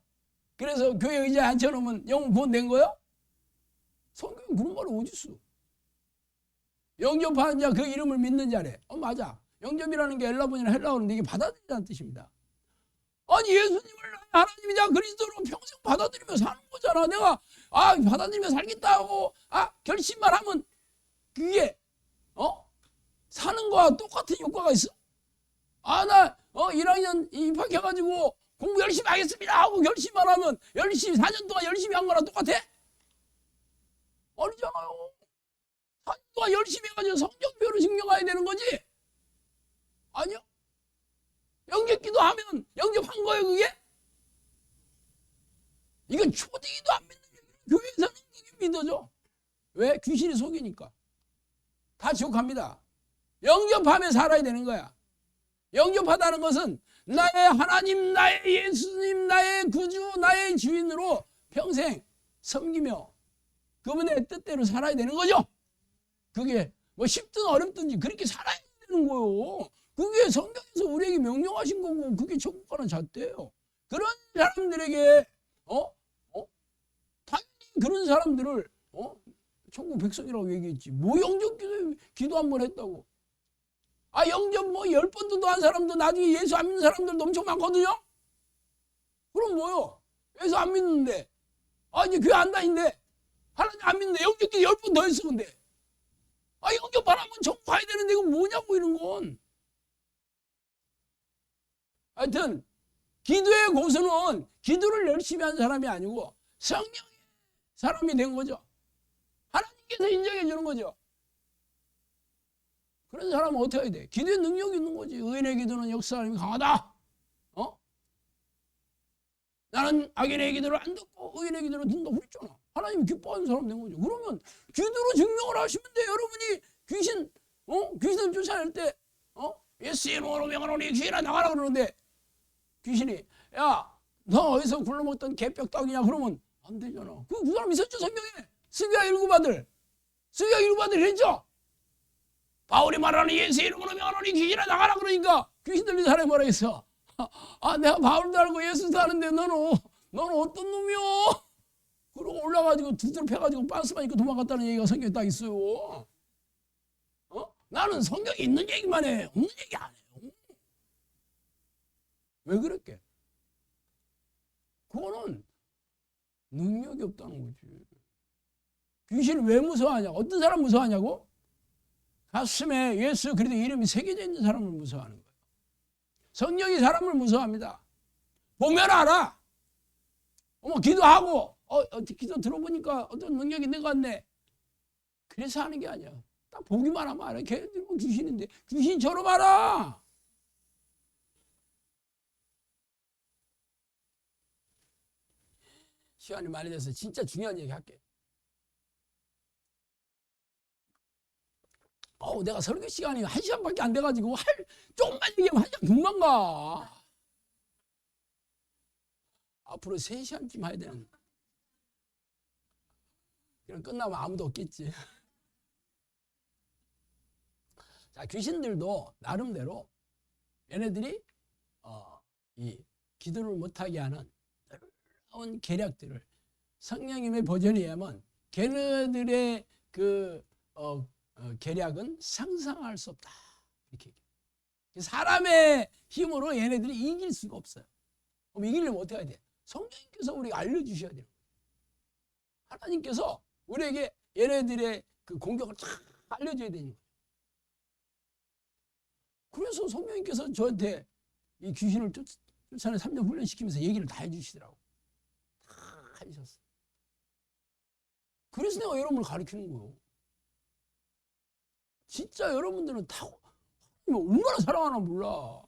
그래서 교회 의자에 앉혀놓으면 영혼 구원된 거야? 성경에 그런 말을 어디 있어? 영접하는 자 그 이름을 믿는 자래. 맞아. 영접이라는 게 엘라본이나 헬라어인데 이게 받아들이라는 뜻입니다. 아니 예수님을 하나님이자 그리스도로 평생 받아들이며 사는 거잖아. 내가 받아들이며 살겠다고 결심만 하면 그게 사는 거와 똑같은 효과가 있어? 나 1학년 입학해가지고 공부 열심히 하겠습니다 하고 결심만 하면 열심히 4년 동안 열심히 한 거랑 똑같아? 아니잖아요. 4년 동안 열심히 해가지고 성적표를 증명해야 되는 거지? 아니요. 영접기도 하면 영접한 거예요 그게? 이건 초딩이도 안 믿는 얘기예요. 교회에서는 그게 믿어져. 왜? 귀신이 속이니까. 다 지옥합니다. 영접하면 살아야 되는 거야. 영접하다는 것은 나의 하나님, 나의 예수님, 나의 구주, 나의 주인으로 평생 섬기며 그분의 뜻대로 살아야 되는 거죠. 그게 뭐 쉽든 어렵든지 그렇게 살아야 되는 거예요. 그게 성경에서 우리에게 명령하신 거고 그게 천국 가는 잣대예요. 그런 사람들에게 당연히 그런 사람들을 천국 백성이라고 얘기했지. 뭐 영접 기도 한 번 했다고. 영접 뭐 10번도 한 사람도 나중에 예수 안 믿는 사람들도 엄청 많거든요. 그럼 뭐요? 예수 안 믿는데 이제 교회 안 다니는데 하나님 안 믿는데 영접 기도 10번 더 했어. 근데 영접 안 하면 천국 가야 되는데 이거 뭐냐고 이런 건. 하여튼 기도의 고수는 기도를 열심히 한 사람이 아니고 성령의 사람이 된 거죠. 하나님께서 인정해 주는 거죠. 그런 사람은 어떻게 해야 돼? 기도의 능력이 있는 거지. 의인의 기도는 역사하는 강하다. 나는 악인의 기도를 안 듣고 의인의 기도를 듣는다고 그랬잖아. 하나님이 기뻐하는 사람 된 거죠. 그러면 기도로 증명을 하시면 돼. 여러분이 귀신을 쫓아낼 때 예수 이름으로 명하노니 귀신아 나가라 그러는데 귀신이 너 어디서 굴러먹던 개뼈떡이냐 그러면 안 되잖아. 그 사람 있었죠 성경에. 스비야 일구바들 했죠. 바울이 말하는 예수 이름으로 명하노니 귀신아 나가라 그러니까 귀신 들린 사람이 뭐라 했어? 내가 바울도 알고 예수도 아는데 너는 어떤 놈이요? 그러고 올라가지고 두드러 패가지고 빤스만 입고 도망갔다는 얘기가 성경에 딱 있어요. 나는 성경에 있는 얘기만 해. 없는 얘기 안 해요. 왜 그랬게? 그거는 능력이 없다는 거지. 귀신을 왜 무서워하냐? 어떤 사람 무서워하냐고? 가슴에 예수 그리스도 이름이 새겨져 있는 사람을 무서워하는 거예요. 성령이 사람을 무서워합니다. 보면 알아. 기도하고 기도 들어보니까 어떤 능력이 있는 것 같네. 그래서 하는 게 아니야. 딱 보기만 하면 알아. 걔들 뭐 귀신인데 귀신처럼 알아. 시간이 많이 돼서 진짜 중요한 얘기 할게. 내가 설교 시간이 1시간밖에 안 돼가지고 조금만 얘기하면 1시간 금방 가. 앞으로 3시간쯤 해야 되는. 그럼 끝나면 아무도 없겠지. 자, 귀신들도 나름대로 얘네들이 이 기도를 못하게 하는 놀라운 계략들을 성령님의 버전에 의하면 걔네들의 그 계략은 상상할 수 없다. 이렇게 사람의 힘으로 얘네들이 이길 수가 없어요. 그럼 이기려면 어떻게 해야 돼? 성령님께서 우리가 알려주셔야 돼요. 하나님께서 우리에게 얘네들의 그 공격을 다 알려줘야 되는 거예요. 그래서 성령님께서 저한테 이 귀신을 쫓아내 3년 훈련시키면서 얘기를 다 해주시더라고. 다 해주셨어. 그래서 내가 여러분을 가르치는 거예요. 진짜 여러분들은 다 얼마나 사랑하나 몰라.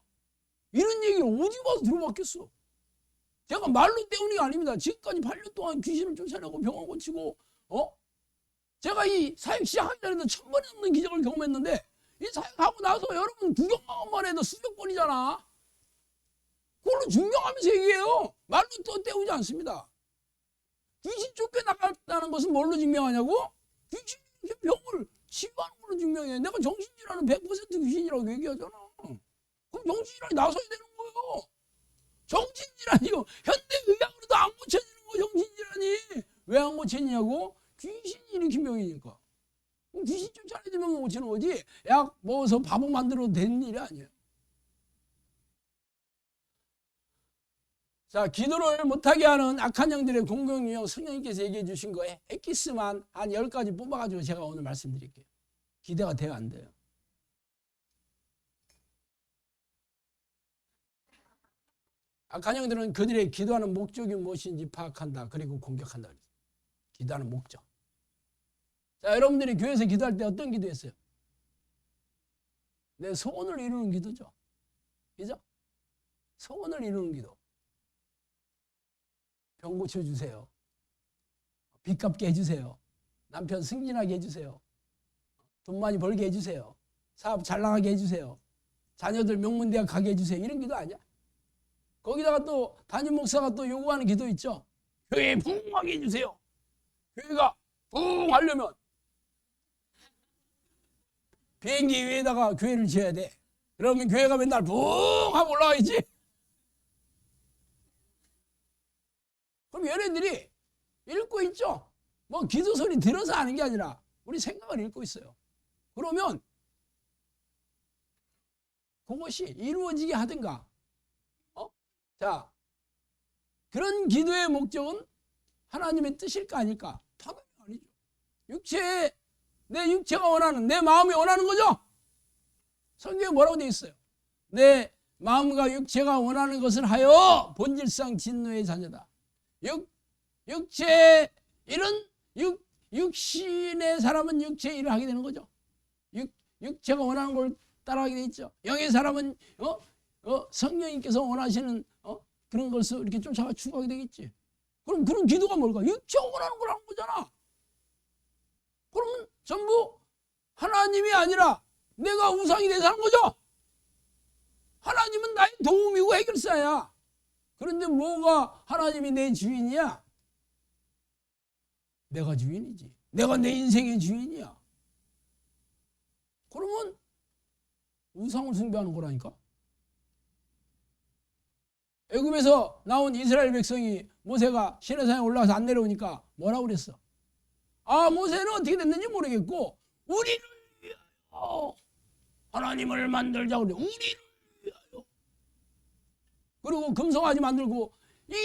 이런 얘기를 어디 가서 들어봤겠어. 제가 말로 때우는 게 아닙니다. 지금까지 8년 동안 귀신을 쫓아내고 병원 고치고 제가 이 사역 시작하기 전에도 1000번이 넘는 기적을 경험했는데 이 사역하고 나서 여러분 구경만 해도 수백 번이잖아. 그걸로 증명하면서 얘기해요. 말로 또 때우지 않습니다. 귀신 쫓겨나갔다는 것은 뭘로 증명하냐고? 귀신이 병을 치유하는 걸로 증명해. 내가 정신질환은 100% 귀신이라고 얘기하잖아. 그럼 정신질환이 나서야 되는 거예요. 정신질환이요. 현대의학으로도 안 고쳐지는 거 정신질환이. 왜 안 고쳐지냐고? 귀신이 일으킨 병이니까. 귀신 쫓아내는 병을 고치는 거지. 약 먹어서 바보 만들어도 되는 일이 아니에요. 자, 기도를 못하게 하는 악한 영들의 공격 유형 성령님께서 얘기해 주신 거에 엑기스만 한 10가지 뽑아가지고 제가 오늘 말씀드릴게요. 기대가 돼요, 안 돼요? 악한 영들은 그들의 기도하는 목적이 무엇인지 파악한다. 그리고 공격한다. 기도하는 목적. 자, 여러분들이 교회에서 기도할 때 어떤 기도했어요? 내 소원을 이루는 기도죠. 그죠? 소원을 이루는 기도. 병 고쳐주세요. 빚 갚게 해주세요. 남편 승진하게 해주세요. 돈 많이 벌게 해주세요. 사업 잘 나가게 해주세요. 자녀들 명문대학 가게 해주세요. 이런 기도 아니야? 거기다가 또 담임 목사가 또 요구하는 기도 있죠. 교회 부흥하게 해주세요. 교회가 부흥하려면 비행기 위에다가 교회를 지어야 돼. 그러면 교회가 맨날 부흥하고 올라가겠지. 그럼 얘네들이 읽고 있죠. 뭐 기도 소리 들어서 하는 게 아니라 우리 생각을 읽고 있어요. 그러면 그것이 이루어지게 하든가. 자, 그런 기도의 목적은 하나님의 뜻일까 아닐까? 당연히 아니죠. 내 육체가 원하는, 내 마음이 원하는 거죠. 성경에 뭐라고 되어 있어요? 내 마음과 육체가 원하는 것을 하여 본질상 진노의 자녀다. 육체 이런 육신의 사람은 육체의 일을 하게 되는 거죠. 육체가 원하는 걸 따라하게 돼 있죠. 영의 사람은 성령님께서 원하시는 그런 것을 이렇게 쫓아가 추구하게 되겠지. 그럼 그런 기도가 뭘까? 육체가 원하는 걸 하는 거잖아. 그러면 전부 하나님이 아니라 내가 우상이 돼서 하는 거죠. 하나님은 나의 도움이고 해결사야. 그런데 뭐가 하나님이 내 주인이야? 내가 주인이지. 내가 내 인생의 주인이야. 그러면 우상을 숭배하는 거라니까. 애굽에서 나온 이스라엘 백성이 모세가 시내산에 올라가서 안 내려오니까 뭐라고 그랬어? 모세는 어떻게 됐는지 모르겠고 우리를 위하여 하나님을 만들자고 그래. 우리를 위하여. 그리고 금송아지 만들고 이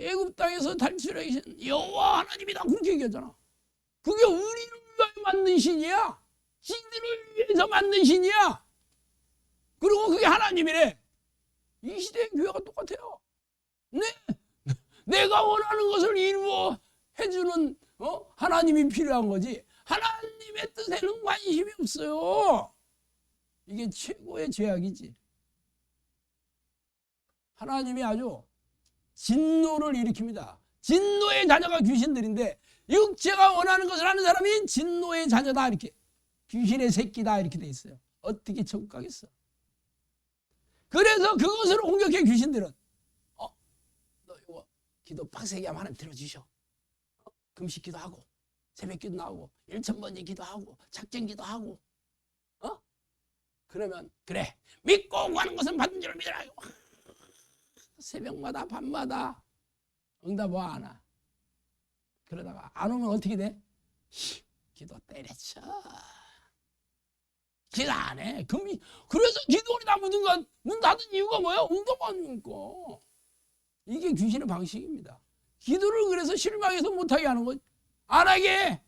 애굽 땅에서 탈출해 계신 여호와 하나님이다 그렇게 얘기하잖아. 그게 우리를 위하여 만든 신이야. 지들을 위해서 만든 신이야. 그리고 그게 하나님이래. 이 시대의 교회가 똑같아요. 내가 원하는 것을 이루어 해주는 하나님이 필요한 거지. 하나님의 뜻에는 관심이 없어요. 이게 최고의 죄악이지. 하나님이 아주 진노를 일으킵니다. 진노의 자녀가 귀신들인데 육체가 원하는 것을 하는 사람이 진노의 자녀다 이렇게. 귀신의 새끼다 이렇게 돼 있어요. 어떻게 천국 가겠어? 그래서 그것을 공격해 귀신들은 너 이거 기도 빡세게 하면 하나님 들어주셔. 금식 기도하고 새벽 기도 나오고 1000번째 기도하고 작전 기도하고 그러면 그래 믿고 구하는 것은 받은 줄을 믿으라. 새벽마다 밤마다 응답 와 안 와. 그러다가 안 오면 어떻게 돼? 기도 때려쳐. 기도 안 해. 그래서 기도원이 다 문 닫은 이유가 뭐야? 응답 안 오니까. 이게 귀신의 방식입니다. 기도를 그래서 실망해서 못하게 하는 거지. 안 하게.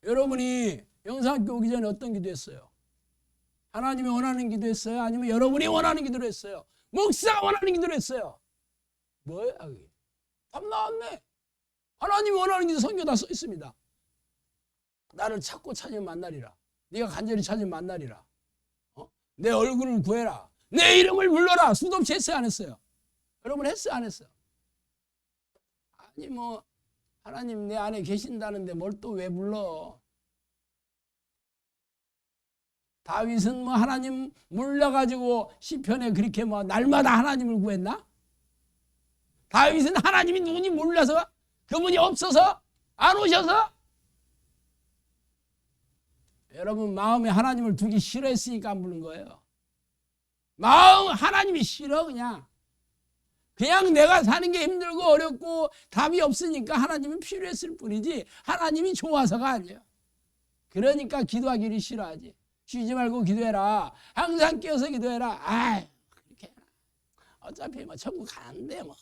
여러분이 영상학교 오기 전에 어떤 기도했어요? 하나님이 원하는 기도했어요? 아니면 여러분이 원하는 기도를 했어요? 목사가 원하는 기도를 했어요? 뭐야 그게? 답 나왔네. 하나님이 원하는 기도 성경에 다 써 있습니다. 나를 찾고 찾으면 만나리라. 네가 간절히 찾으면 만나리라. 내 얼굴을 구해라. 내 이름을 불러라. 수도 없이 했어요 안 했어요? 여러분 했어요 안 했어요? 아니 뭐 하나님 내 안에 계신다는데 뭘 또 왜 불러? 다윗은 뭐 하나님 물려가지고 시편에 그렇게 뭐 날마다 하나님을 구했나? 다윗은 하나님이 누군지 몰라서 그분이 없어서 안 오셔서 여러분 마음에 하나님을 두기 싫어했으니까 안 부른 거예요. 마음 하나님이 싫어 그냥 내가 사는 게 힘들고 어렵고 답이 없으니까 하나님은 필요했을 뿐이지 하나님이 좋아서가 아니에요. 그러니까 기도하기를 싫어하지. 쉬지 말고 기도해라. 항상 깨어서 기도해라. 아이 그렇게 어차피 뭐 천국 가는데 뭐.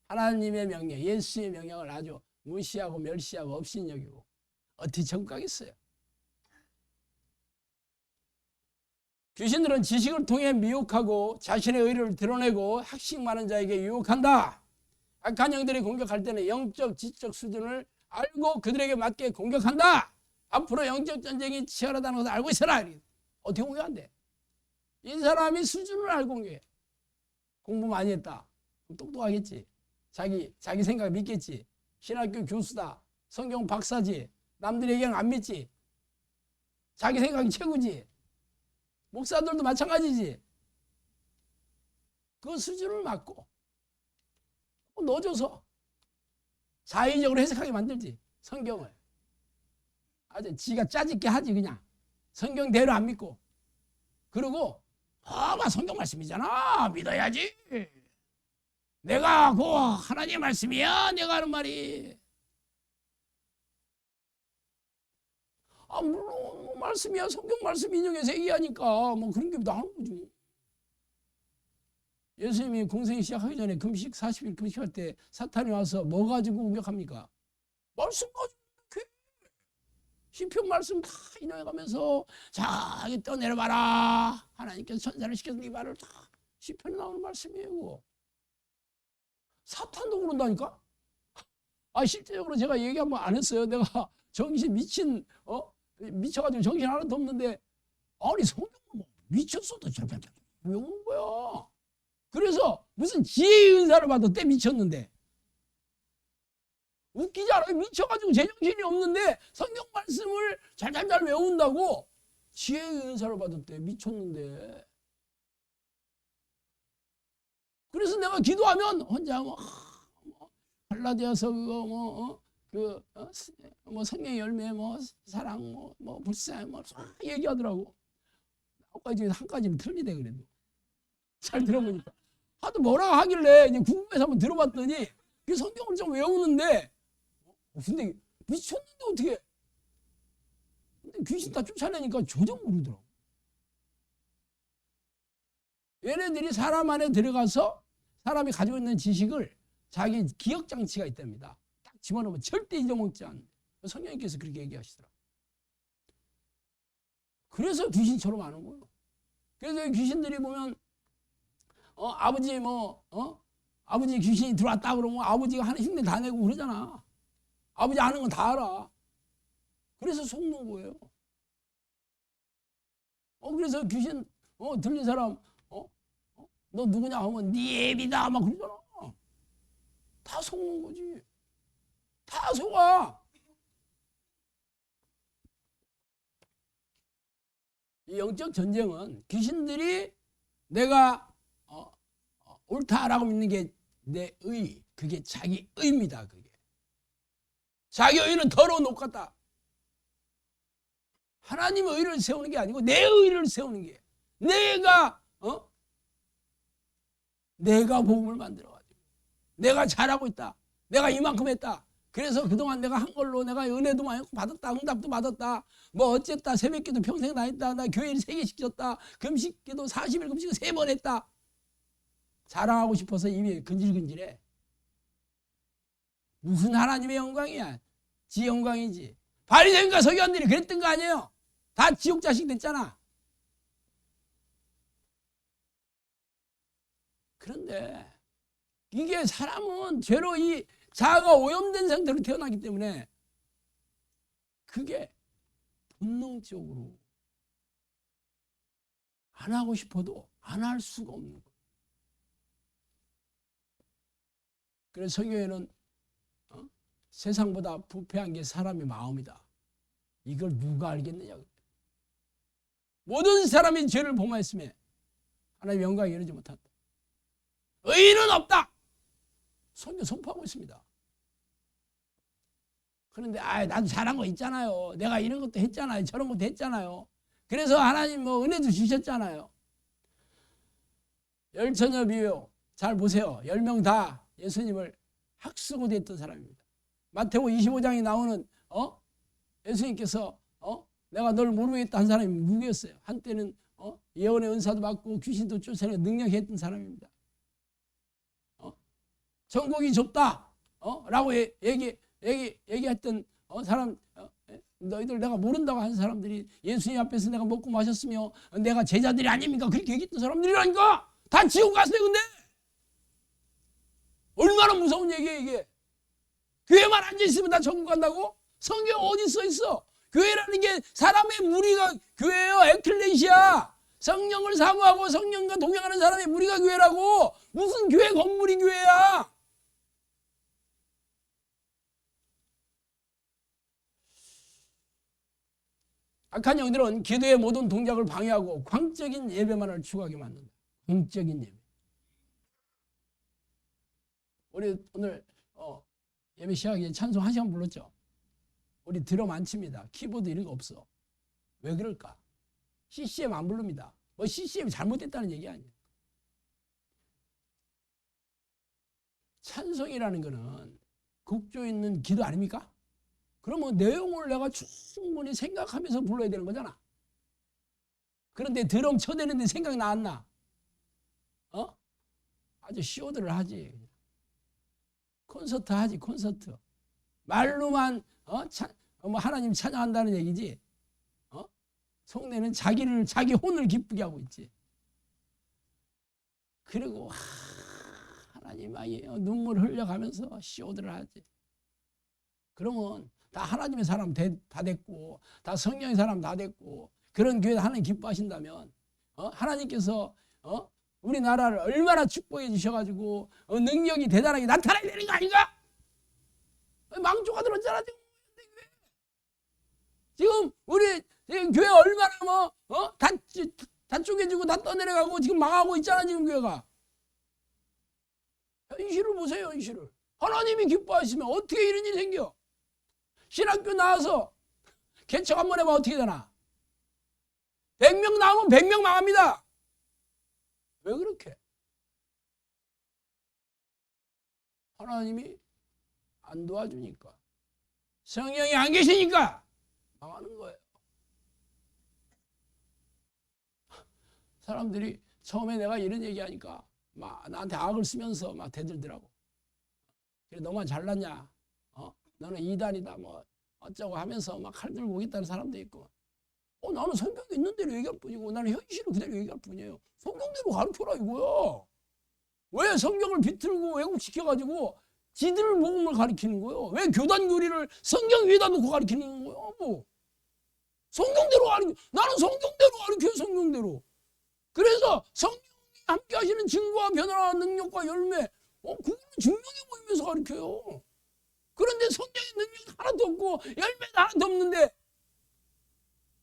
하나님의 명령, 예수의 명령을 아주 무시하고 멸시하고 업신여기고 어떻게 천국 가겠어요? 귀신들은 지식을 통해 미혹하고 자신의 의를 드러내고 학식 많은 자에게 유혹한다. 악한 영들이 공격할 때는 영적, 지적 수준을 알고 그들에게 맞게 공격한다. 앞으로 영적 전쟁이 치열하다는 것을 알고 있어라. 어떻게 공격한대? 이 사람이 수준을 알고 공격해. 공부 많이 했다. 똑똑하겠지. 자기 생각 믿겠지. 신학교 교수다. 성경 박사지. 남들의 얘기는 안 믿지. 자기 생각이 최고지. 목사들도 마찬가지지. 그 수준을 맞고 넣어줘서 자의적으로 해석하게 만들지. 성경을. 아주 지가 짜집게 하지 그냥. 성경대로 안 믿고. 그리고 막 성경 말씀이잖아. 믿어야지. 내가 그 하나님의 말씀이야. 내가 하는 말이. 물론 뭐 말씀이야. 성경 말씀 인용해서 얘기하니까 뭐 그런 게 나오는 거지. 예수님이 공생이 시작하기 전에 금식 40일 금식할 때 사탄이 와서 뭐 가지고 공격합니까? 말씀 가지고 공격해. 시편 말씀 다 인용해가면서 자 여기 떠내려봐라. 하나님께서 천사를 시켜서 네 말을 다 시편에 나오는 말씀이에요. 사탄도 그런다니까? 실제적으로 제가 얘기 한번 안 했어요. 내가 정신 미쳐가지고 정신 하나도 없는데 아니 성경은 뭐 미쳤어도 저렇게 왜 오는 거야? 그래서 무슨 지혜의 은사를 받았대. 미쳤는데 웃기지 않아요? 미쳐가지고 제정신이 없는데 성경 말씀을 잘 외운다고 지혜의 은사를 받았대. 미쳤는데. 그래서 내가 기도하면 혼자 갈라디아서 성경 열매 사랑 불쌍 얘기하더라고. 한 가지는 틀리대 그래도. 잘 들어보니까 하도 뭐라 하길래 그냥 궁금해서 한번 들어봤더니 그 성경을 좀 외우는데 근데 미쳤는데 어떻게? 근데 귀신 다 쫓아내니까 전혀 모르더라고. 얘네들이 사람 안에 들어가서 사람이 가지고 있는 지식을 자기 기억 장치가 있답니다. 딱 집어넣으면 절대 잊어먹지 않는. 성령님께서 그렇게 얘기하시더라고요. 그래서 귀신처럼 하는 거예요. 그래서 귀신들이 보면 아버지 귀신이 들어왔다 그러면 아버지가 하는 흉내 다 내고 그러잖아. 아버지 아는 건 다 알아. 그래서 속는 거예요. 그래서 귀신 들린 사람 너 누구냐 하면 네 애비다 막 그러잖아. 다 속는 거지. 다 속아. 이 영적 전쟁은 귀신들이 내가 옳다라고 믿는 게 내 의, 그게 자기 의입니다. 그게 자기 의는 더러운 옷 같다. 하나님의 의를 세우는 게 아니고 내 의를 세우는 게. 내가 복음을 만들어가지고 내가 잘하고 있다. 내가 이만큼 했다. 그래서 그동안 내가 한 걸로 내가 은혜도 많이 받았다. 응답도 받았다. 뭐 어쨌다. 새벽기도 평생 다 했다. 나 교회를 3개 시켰다. 금식기도 40일 금식을 3번 했다. 자랑하고 싶어서 입이 근질근질해. 무슨 하나님의 영광이야. 지 영광이지. 바리새인과 서기관들이 그랬던 거 아니에요. 다 지옥 자식 됐잖아. 그런데 이게 사람은 죄로 이 자아가 오염된 상태로 태어나기 때문에 그게 본능적으로 안 하고 싶어도 안 할 수가 없는 거예요. 그래서 성경에는 세상보다 부패한 게 사람의 마음이다. 이걸 누가 알겠느냐. 모든 사람이 죄를 범하였으며 하나님의 영광에 이르지 못한다. 의인은 없다. 성경 선포하고 있습니다. 그런데 나도 잘한 거 있잖아요. 내가 이런 것도 했잖아요. 저런 것도 했잖아요. 그래서 하나님 뭐 은혜도 주셨잖아요. 열처녀 비유 잘 보세요. 10명 다 예수님을 학수고 됐던 사람입니다. 마태복음 25장에 나오는 예수님께서 내가 널 모르겠다 한 사람이 누구였어요? 한때는 예언의 은사도 받고 귀신도 쫓아내고 능력했던 사람입니다. 천국이 좁다 라고 얘기했던 사람, 너희들 내가 모른다고 한 사람들이 예수님 앞에서 내가 먹고 마셨으며 내가 제자들이 아닙니까? 그렇게 얘기했던 사람들이라니까. 다 지옥 갔어요. 근데 얼마나 무서운 얘기예요 이게. 교회만 앉아있으면 다 천국 간다고? 성경 어디 써있어? 교회라는 게 사람의 무리가 교회예요. 에클레시아. 성령을 사모하고 성령과 동행하는 사람의 무리가 교회라고. 무슨 교회 건물이 교회야. 악한 영들은 기도의 모든 동작을 방해하고 광적인 예배만을 추구하게 만든다. 광적인 예배. 우리 오늘 예배 시작에 찬송 1시간 불렀죠. 우리 드럼 안 칩니다. 키보드 이런 거 없어. 왜 그럴까? CCM 안 부릅니다. 뭐 CCM이 잘못됐다는 얘기 아니에요. 찬송이라는 거는 국조 있는 기도 아닙니까? 그러면 내용을 내가 충분히 생각하면서 불러야 되는 거잖아. 그런데 드럼 쳐대는데 생각 나왔나? 아주 쇼들을 하지. 콘서트 하지, 콘서트. 말로만 뭐 하나님 찬양한다는 얘기지. 속내는 자기 혼을 기쁘게 하고 있지. 그리고 하나님 눈물 흘려가면서 쇼들을 하지. 그러면 다 하나님의 사람 다 됐고 다 성령의 사람 다 됐고 그런 교회 하나님 기뻐하신다면 하나님께서 우리나라를 얼마나 축복해 주셔가지고 능력이 대단하게 나타나야 되는 거 아닌가? 망조가 들었잖아 지금 우리 교회 얼마나 다 쪼개지고 다 떠내려가고 지금 망하고 있잖아 지금 교회가. 현실을 보세요. 현실을. 하나님이 기뻐하시면 어떻게 이런 일이 생겨? 신학교 나와서 개척 한번 해봐. 어떻게 되나? 100명 나오면 100명 망합니다. 왜 그렇게? 하나님이 안 도와주니까, 성령이 안 계시니까 망하는 거예요. 사람들이 처음에 내가 이런 얘기하니까 막 나한테 악을 쓰면서 막 대들더라고. 그래 너만 잘났냐? 너는 이단이다 뭐 어쩌고 하면서 막 칼 들고 오겠다는 사람도 있고. 나는 성경에 있는 대로 얘기할 뿐이고 나는 현실을 그대로 얘기할 뿐이에요. 성경대로 가르쳐라 이거야. 왜 성경을 비틀고 왜곡시켜가지고 지들 복음을 가르치는 거예요? 왜 교단 교리를 성경 위에다 놓고 가르치는 거예요? 뭐 성경대로 나는 성경대로 가르쳐요. 성경대로. 그래서 성령이 함께 하시는 증거와 변화와 능력과 열매, 그거는 증명해 보이면서 가르쳐요. 그런데 성령의 능력이 하나도 없고 열매도 하나도 없는데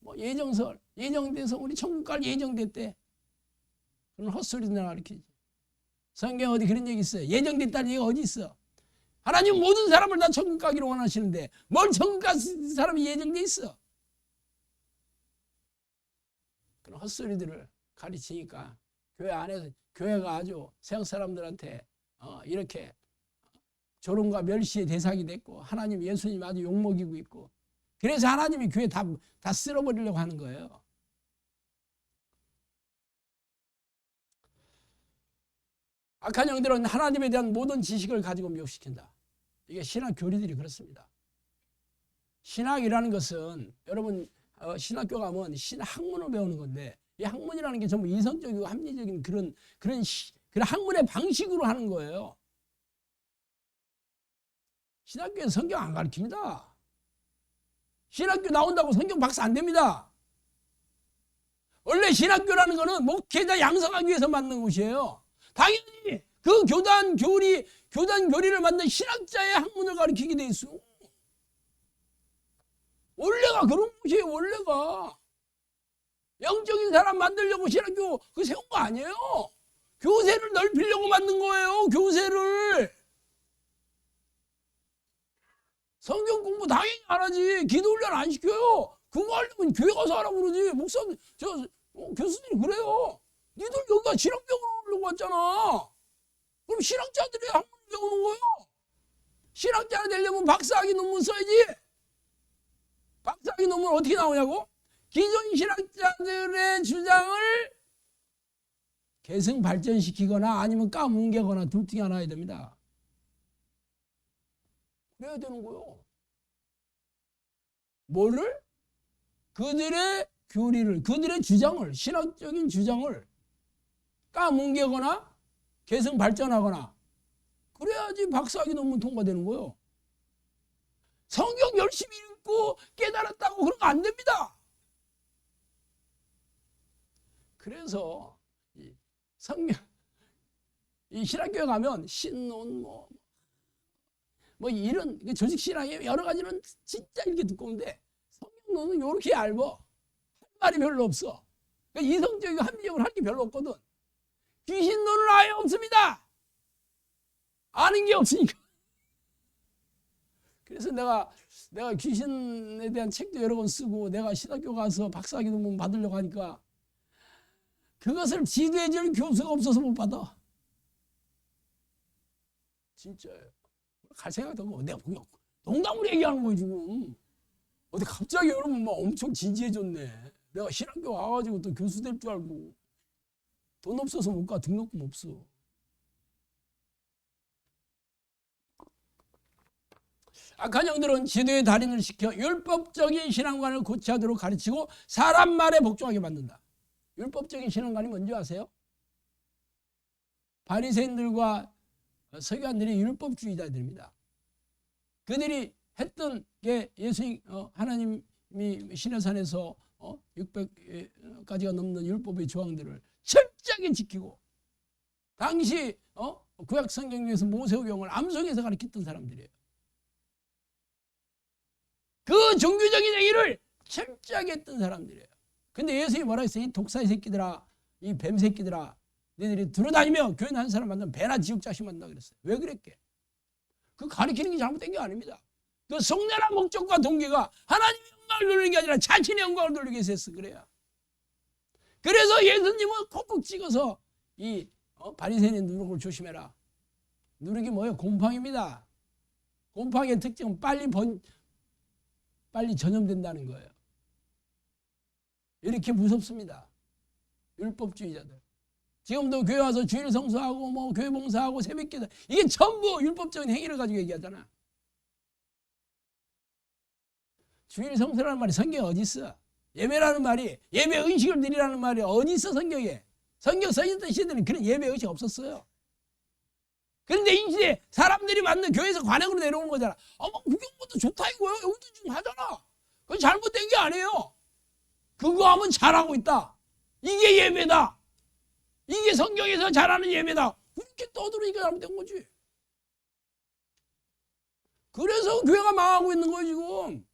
뭐 예정돼서 우리 천국 갈 예정됐대. 그런 헛소리나 가르치지. 성경 어디 그런 얘기 있어요? 예정됐다는 얘기가 어디 있어? 하나님 모든 사람을 다 천국 가기를 원하시는데 뭘 천국 갈 사람이 예정돼 있어? 그런 헛소리들을 가르치니까 교회 안에서 교회가 아주 세상 사람들한테 이렇게 조롱과 멸시의 대상이 됐고 하나님 예수님 아주 욕먹이고 있고 그래서 하나님이 교회 다 쓸어버리려고 하는 거예요. 악한 영들은 하나님에 대한 모든 지식을 가지고 미혹시킨다. 이게 신학 교리들이 그렇습니다. 신학이라는 것은 여러분 신학교 가면 신학문을 배우는 건데 이 학문이라는 게 전부 이성적이고 합리적인 그런 학문의 방식으로 하는 거예요. 신학교에서 성경 안 가르칩니다. 신학교 나온다고 성경 박사 안 됩니다. 원래 신학교라는 거는 목회자 양성하기 위해서 만든 곳이에요. 당연히 그 교단 교리를 만든 신학자의 학문을 가르치게 돼 있어. 원래가 그런 곳이에요. 원래가 영적인 사람 만들려고 신학교 그 세운 거 아니에요. 교세를 넓히려고 만든 거예요. 교세를. 성경 공부 당연히 안 하지. 기도 훈련 안 시켜요. 그거 하려면 교회 가서 하라고 그러지. 목사 교수들이 그래요. 니들 여기가 신학병원을 하려고 왔잖아. 그럼 신학자들이 학문을 배우는 거예요. 신학자가 되려면 박사학위 논문 써야지. 박사학위 논문 어떻게 나오냐고? 기존 신학자들의 주장을 계승 발전시키거나 아니면 까뭉개거나 둘 중에 하나 해야 됩니다. 그래야 되는 거예요. 뭐를? 그들의 교리를, 그들의 주장을, 신학적인 주장을 까뭉개거나 계승 발전하거나 그래야지 박사학위 논문 통과되는 거예요. 성경 열심히 읽고 깨달았다고 그런 거 안 됩니다. 그래서 이 신학교에 가면 신론 뭐 이런 조직 신학의 여러 가지는 진짜 이렇게 두꺼운데 성경론은 이렇게 얇아. 할 말이 별로 없어. 그러니까 이성적이고 합리적으로 할 게 별로 없거든. 귀신론은 아예 없습니다. 아는 게 없으니까. 그래서 내가 귀신에 대한 책도 여러 권 쓰고 내가 신학교 가서 박사학위 논문 받으려고 하니까 그것을 지도해 줄 교수가 없어서 못 받아. 진짜예요. 갈 생각도 없고 내가 그냥 농담으로 얘기하는 거예요 지금. 어디 갑자기 여러분 막 엄청 진지해졌네. 내가 신학교 와가지고 또 교수 될 줄 알고 돈 없어서 못 가. 등록금 없어. 악한 영들은 지도의 달인을 시켜 율법적인 신앙관을 고취하도록 가르치고 사람 말에 복종하게 만든다. 율법적인 신앙관이 뭔지 아세요? 바리새인들과 서기관들이 율법주의자들입니다. 그들이 했던 게 하나님이 시내산에서 600가지가 넘는 율법의 조항들을 철저하게 지키고 당시 구약 성경 중에서 모세오경을 암송해서 가르쳤던 사람들이에요. 그 종교적인 행위를 철저하게 했던 사람들이에요. 근데 예수님이 뭐라 했어요? 이 독사의 새끼들아, 이 뱀 새끼들아, 너희들이 들어다니며 교회 한 사람 만나면 배나 지옥 자식 만나 그랬어요. 왜 그랬게? 그 가르치는 게 잘못된 게 아닙니다. 그 속내란 목적과 동기가 하나님의 영광을 돌리는 게 아니라 자신의 영광을 돌리기 위해서 했어. 그래야. 그래서 예수님은 콕콕 찍어서 이 바리새인의 누룩을 조심해라. 누룩이 뭐예요? 곰팡입니다. 곰팡이의 특징은 빨리 전염된다는 거예요. 이렇게 무섭습니다. 율법주의자들. 지금도 교회 와서 주일 성수하고 뭐 교회 봉사하고 새벽기도 이게 전부 율법적인 행위를 가지고 얘기하잖아. 주일 성수라는 말이 성경에 어디 있어? 예배라는 말이 예배 의식을 드리라는 말이 어디 있어 성경에? 성경 써있던 시대는 그런 예배 의식 없었어요. 그런데 이 시대에 사람들이 만든 교회에서 관행으로 내려오는 거잖아. 구경보다 좋다 이거야. 여기도 지금 하잖아. 그건 잘못된 게 아니에요. 그거 하면 잘하고 있다. 이게 예배다. 이게 성경에서 잘하는 예배다. 그렇게 떠들으니까 잘못된 거지. 그래서 교회가 망하고 있는 거예요 지금.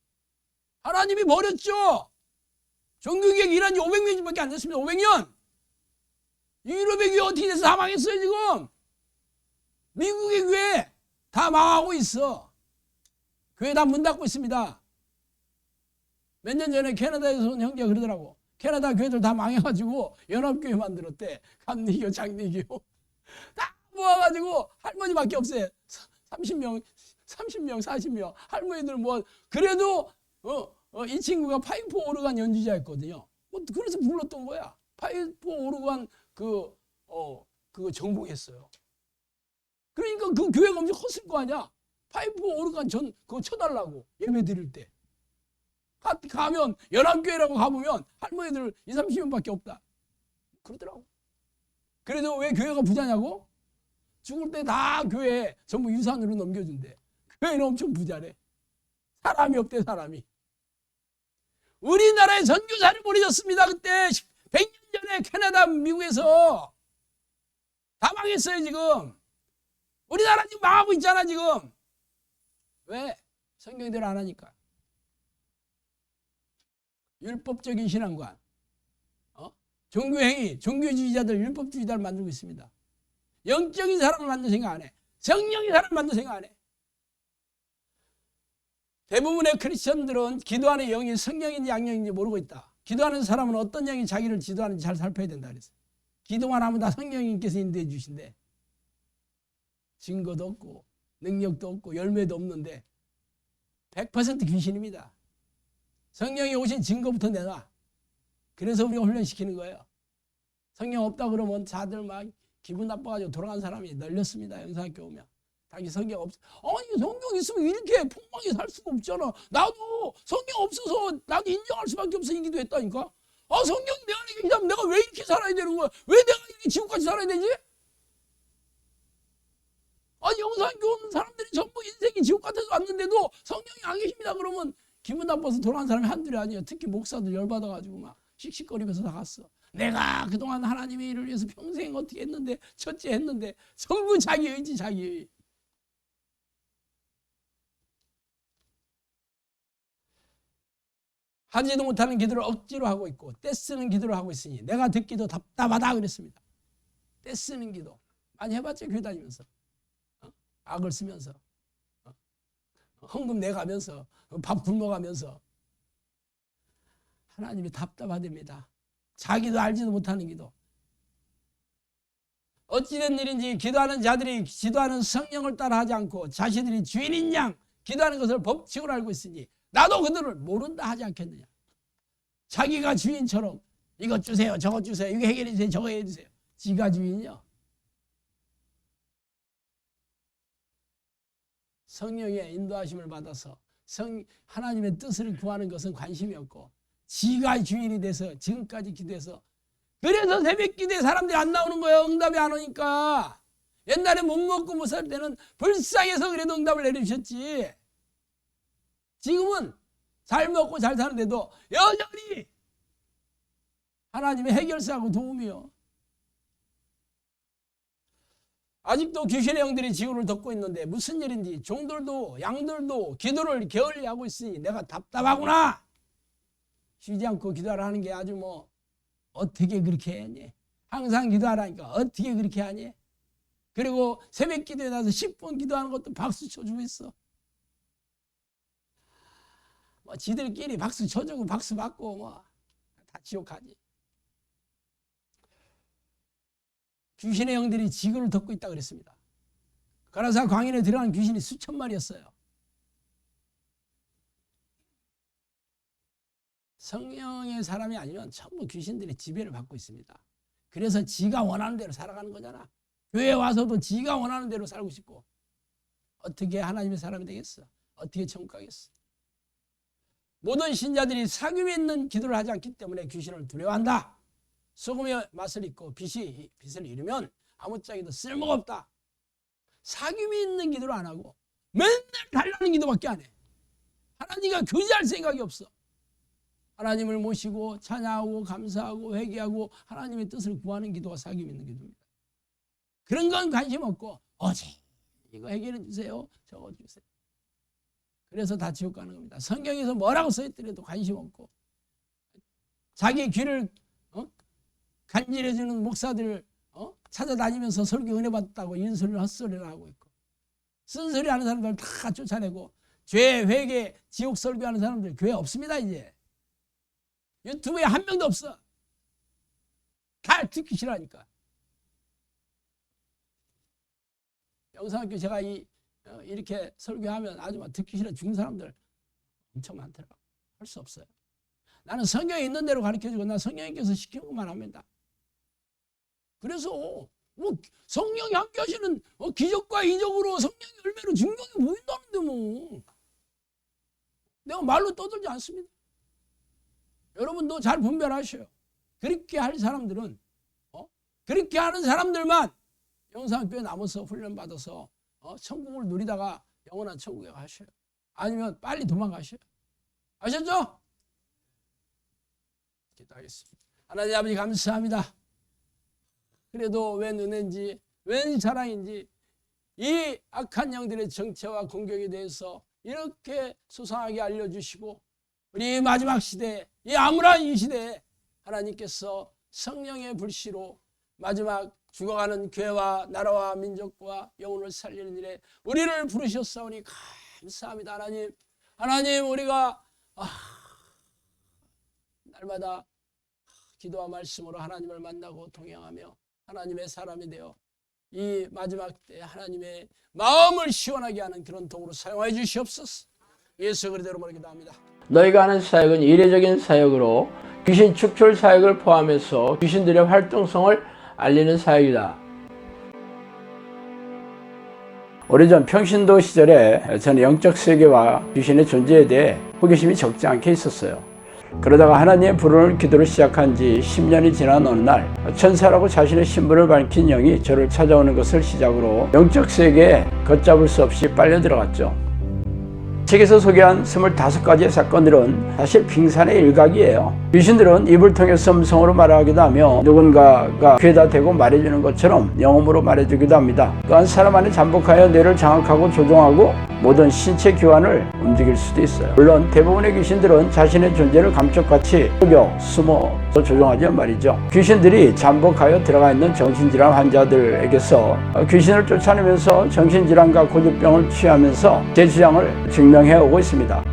하나님이 버렸죠. 종교개혁 일한 지 500년밖에 안 됐습니다. 500년. 유럽의 교회 어떻게 돼서 다 망했어요 지금. 미국의 교회 다 망하고 있어. 교회 다 문 닫고 있습니다. 몇 년 전에 캐나다에서 온 형제가 그러더라고. 캐나다 교회들 다 망해가지고 연합교회 만들었대. 감리교, 장리교 다 모아가지고 할머니밖에 없어요. 30명, 40명 할머니들 뭐 그래도 이 친구가 파이프 오르간 연주자였거든요. 뭐 그래서 불렀던 거야. 파이프 오르간 그거 전공했어요. 그러니까 그 교회가 엄청 컸을 거 아니야. 파이프 오르간 그거 쳐달라고 예배 드릴 때. 가면 연합교회라고 가보면 할머니들 20, 30명밖에 없다. 그러더라고. 그래도 왜 교회가 부자냐고? 죽을 때 다 교회 전부 유산으로 넘겨준대. 교회는 엄청 부자래. 사람이 없대, 사람이. 우리나라의 선교사를 보내줬습니다. 그때 100년 전에 캐나다, 미국에서 다 망했어요, 지금. 우리나라 지금 망하고 있잖아, 지금. 왜? 성경대로 안 하니까. 율법적인 신앙관, 종교행위, 종교주의자들, 율법주의자를 만들고 있습니다. 영적인 사람을 만들 생각 안 해. 성령의 사람을 만들 생각 안 해. 대부분의 크리스천들은 기도하는 영이 성령인지 양령인지 모르고 있다. 기도하는 사람은 어떤 영이 자기를 지도하는지 잘 살펴야 된다 그랬어. 기도만 하면 다 성령님께서 인도해 주신대. 증거도 없고 능력도 없고 열매도 없는데 100% 귀신입니다. 성령이 오신 증거부터 내놔. 그래서 우리가 훈련시키는 거예요. 성령 없다 그러면 다들 막 기분 나빠가지고 돌아간 사람이 널렸습니다. 영상학교 오면. 자기 성경 없어. 아니 성경 있으면 이렇게 폭망하게 살 수가 없잖아. 나도 성경 없어서 나도 인정할 수밖에 없어 이 기도했다니까. 성경이 내 안에 계시다면 내가 왜 이렇게 살아야 되는 거야? 왜 내가 이렇게 지옥같이 살아야 되지? 아니 영상학교 오는 사람들이 전부 인생이 지옥 같아서 왔는데도 성령이 안 계십니다. 그러면 기분 나빠서 돌아간 사람이 한둘이 아니에요. 특히 목사들 열받아가지고 막 씩씩거리면서 나갔어. 내가 그동안 하나님의 일을 위해서 평생 어떻게 했는데 첫째 했는데 전부 자기 의지 자기 의. 하지도 못하는 기도를 억지로 하고 있고 떼쓰는 기도를 하고 있으니 내가 듣기도 답답하다 그랬습니다. 떼쓰는 기도 많이 해봤죠. 교회 다니면서 악을 쓰면서 헌금 내가면서 밥 굶어가면서 하나님이 답답하답니다. 자기도 알지도 못하는 기도. 어찌된 일인지 기도하는 자들이 기도하는 성령을 따라하지 않고 자신들이 주인인 양 기도하는 것을 법칙으로 알고 있으니 나도 그들을 모른다 하지 않겠느냐. 자기가 주인처럼 이것 주세요 저것 주세요 이거 해결해 주세요 저거 해결해 주세요. 지가 주인이요. 성령의 인도하심을 받아서 하나님의 뜻을 구하는 것은 관심이 없고 지가 주인이 돼서 지금까지 기도해서 그래서 새벽 기도에 사람들이 안 나오는 거예요. 응답이 안 오니까. 옛날에 못 먹고 못 살 때는 불쌍해서 그래도 응답을 내려주셨지. 지금은 잘 먹고 잘 사는데도 여전히 하나님의 해결사하고 도움이요. 아직도 귀신의 영들이 지구를 덮고 있는데 무슨 일인지 종들도 양들도 기도를 게을리하고 있으니 내가 답답하구나. 쉬지 않고 기도하라는 게 아주 뭐 어떻게 그렇게 하니? 항상 기도하라니까 어떻게 그렇게 하니? 그리고 새벽 기도에 나서 10분 기도하는 것도 박수 쳐주고 있어. 뭐 지들끼리 박수 쳐주고 박수 받고 뭐 다 지옥하지. 귀신의 영들이 지구를 덮고 있다 그랬습니다. 가라사 광인에 들어간 귀신이 수천 마리였어요. 성령의 사람이 아니면 전부 귀신들이 지배를 받고 있습니다. 그래서 지가 원하는 대로 살아가는 거잖아. 교회에 와서도 지가 원하는 대로 살고 싶고 어떻게 하나님의 사람이 되겠어? 어떻게 천국 가겠어? 모든 신자들이 사귐이 있는 기도를 하지 않기 때문에 귀신을 두려워한다. 소금의 맛을 잊고 빛을 잃으면 아무짝에도 쓸모가 없다. 사귐이 있는 기도를 안 하고 맨날 달라는 기도밖에 안 해. 하나님과 교제할 생각이 없어. 하나님을 모시고 찬양하고 감사하고 회개하고 하나님의 뜻을 구하는 기도가 사귐 있는 기도입니다. 그런 건 관심 없고 어제 이거 해결해 주세요. 저거 주세요. 그래서 다 지옥 가는 겁니다. 성경에서 뭐라고 써있더라도 관심 없고 자기 귀를 간질해주는 목사들 찾아다니면서 설교 은혜 받았다고 인소리를 헛소리를 하고 있고 쓴소리 하는 사람들 다 쫓아내고 죄 회개 지옥 설교하는 사람들 교회 없습니다. 이제 유튜브에 한 명도 없어. 다 듣기 싫어하니까. 영상학교 제가 이렇게 설교하면 아주 막 듣기 싫어 죽는 사람들 엄청 많더라고. 할 수 없어요. 나는 성경에 있는 대로 가르쳐주고 난 성령님께서 시킨 것만 합니다. 그래서 뭐 성령이 함께 하시는 기적과 이적으로 성령의 열매로 증명이 보인다는데 뭐 내가 말로 떠들지 않습니다. 여러분도 잘 분별하셔요. 그렇게 할 사람들은 그렇게 하는 사람들만 영상교회 남아서 훈련받아서 천국을 누리다가 영원한 천국에 가셔요. 아니면 빨리 도망가셔요. 아셨죠? 기도하겠습니다. 하나님 아버지 감사합니다. 그래도 웬 은혜인지 웬 사랑인지 이 악한 영들의 정체와 공격에 대해서 이렇게 소상하게 알려주시고 우리 마지막 시대 이 암울한 이 시대에 하나님께서 성령의 불씨로 마지막 죽어가는 교회와 나라와 민족과 영혼을 살리는 일에 우리를 부르셨사오니 감사합니다. 하나님. 하나님 우리가 날마다 기도와 말씀으로 하나님을 만나고 동행하며 하나님의 사람이 되어 이 마지막 때 하나님의 마음을 시원하게 하는 그런 도구로 사용하여 주시옵소서. 예수 그리스도로 기도합니다. 너희가 하는 사역은 이례적인 사역으로 귀신 축출 사역을 포함해서 귀신들의 활동성을 알리는 사역이다. 오래전 평신도 시절에 저는 영적 세계와 귀신의 존재에 대해 호기심이 적지 않게 있었어요. 그러다가 하나님의 부르는 기도를 시작한 지 10년이 지난 어느 날 천사라고 자신의 신분을 밝힌 영이 저를 찾아오는 것을 시작으로 영적 세계에 걷잡을 수 없이 빨려 들어갔죠. 책에서 소개한 25가지의 사건들은 사실 빙산의 일각이에요. 귀신들은 입을 통해서 음성으로 말하기도 하며 누군가가 귀에다 대고 말해주는 것처럼 영음으로 말해주기도 합니다. 또한 사람 안에 잠복하여 뇌를 장악하고 조종하고 모든 신체 기관을 움직일 수도 있어요. 물론 대부분의 귀신들은 자신의 존재를 감쪽같이 속여 숨어서 조종하지만 말이죠. 귀신들이 잠복하여 들어가 있는 정신질환 환자들에게서 귀신을 쫓아내면서 정신질환과 고집병을 취하면서 제 주장을 증명해오고 있습니다.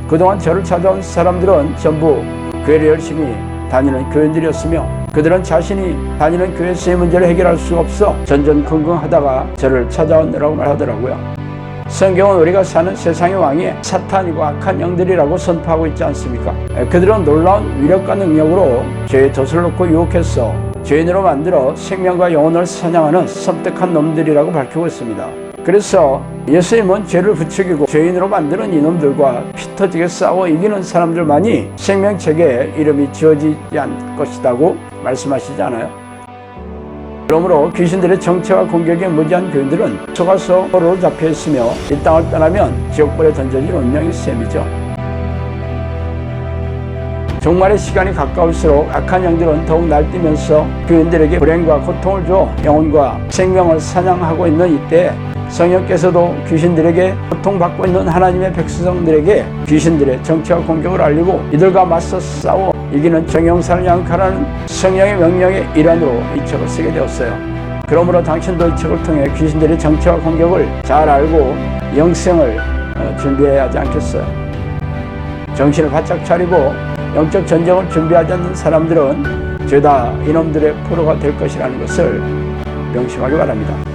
그동안 저를 찾아온 사람들은 전부 교회를 열심히 다니는 교인들이었으며 그들은 자신이 다니는 교회에서의 문제를 해결할 수가 없어 전전긍긍하다가 저를 찾아오느라고 말하더라고요. 성경은 우리가 사는 세상의 왕이 사탄이고 악한 영들이라고 선포하고 있지 않습니까? 그들은 놀라운 위력과 능력으로 죄의 덫을 놓고 유혹해서 죄인으로 만들어 생명과 영혼을 사냥하는 섬뜩한 놈들이라고 밝히고 있습니다. 그래서 예수님은 죄를 부추기고 죄인으로 만드는 이놈들과 피 터지게 싸워 이기는 사람들만이 생명책에 이름이 지어지지 않을 것이라고 말씀하시지 않아요? 그러므로 귀신들의 정체와 공격에 무지한 교인들은 속아서 포로로 잡혀있으며 이 땅을 떠나면 지옥불에 던져질 운명의 셈이죠. 종말의 시간이 가까울수록 악한 영들은 더욱 날뛰면서 교인들에게 불행과 고통을 줘 영혼과 생명을 사냥하고 있는 이때 성령께서도 귀신들에게 고통받고 있는 하나님의 백성들에게 귀신들의 정체와 공격을 알리고 이들과 맞서 싸워 이기는 정형산을 양육하라는 성령의 명령의 일환으로 이 책을 쓰게 되었어요. 그러므로 당신도 이 책을 통해 귀신들의 정체와 공격을 잘 알고 영생을 준비해야 하지 않겠어요? 정신을 바짝 차리고 영적 전쟁을 준비하지 않는 사람들은 죄다 이놈들의 포로가 될 것이라는 것을 명심하기 바랍니다.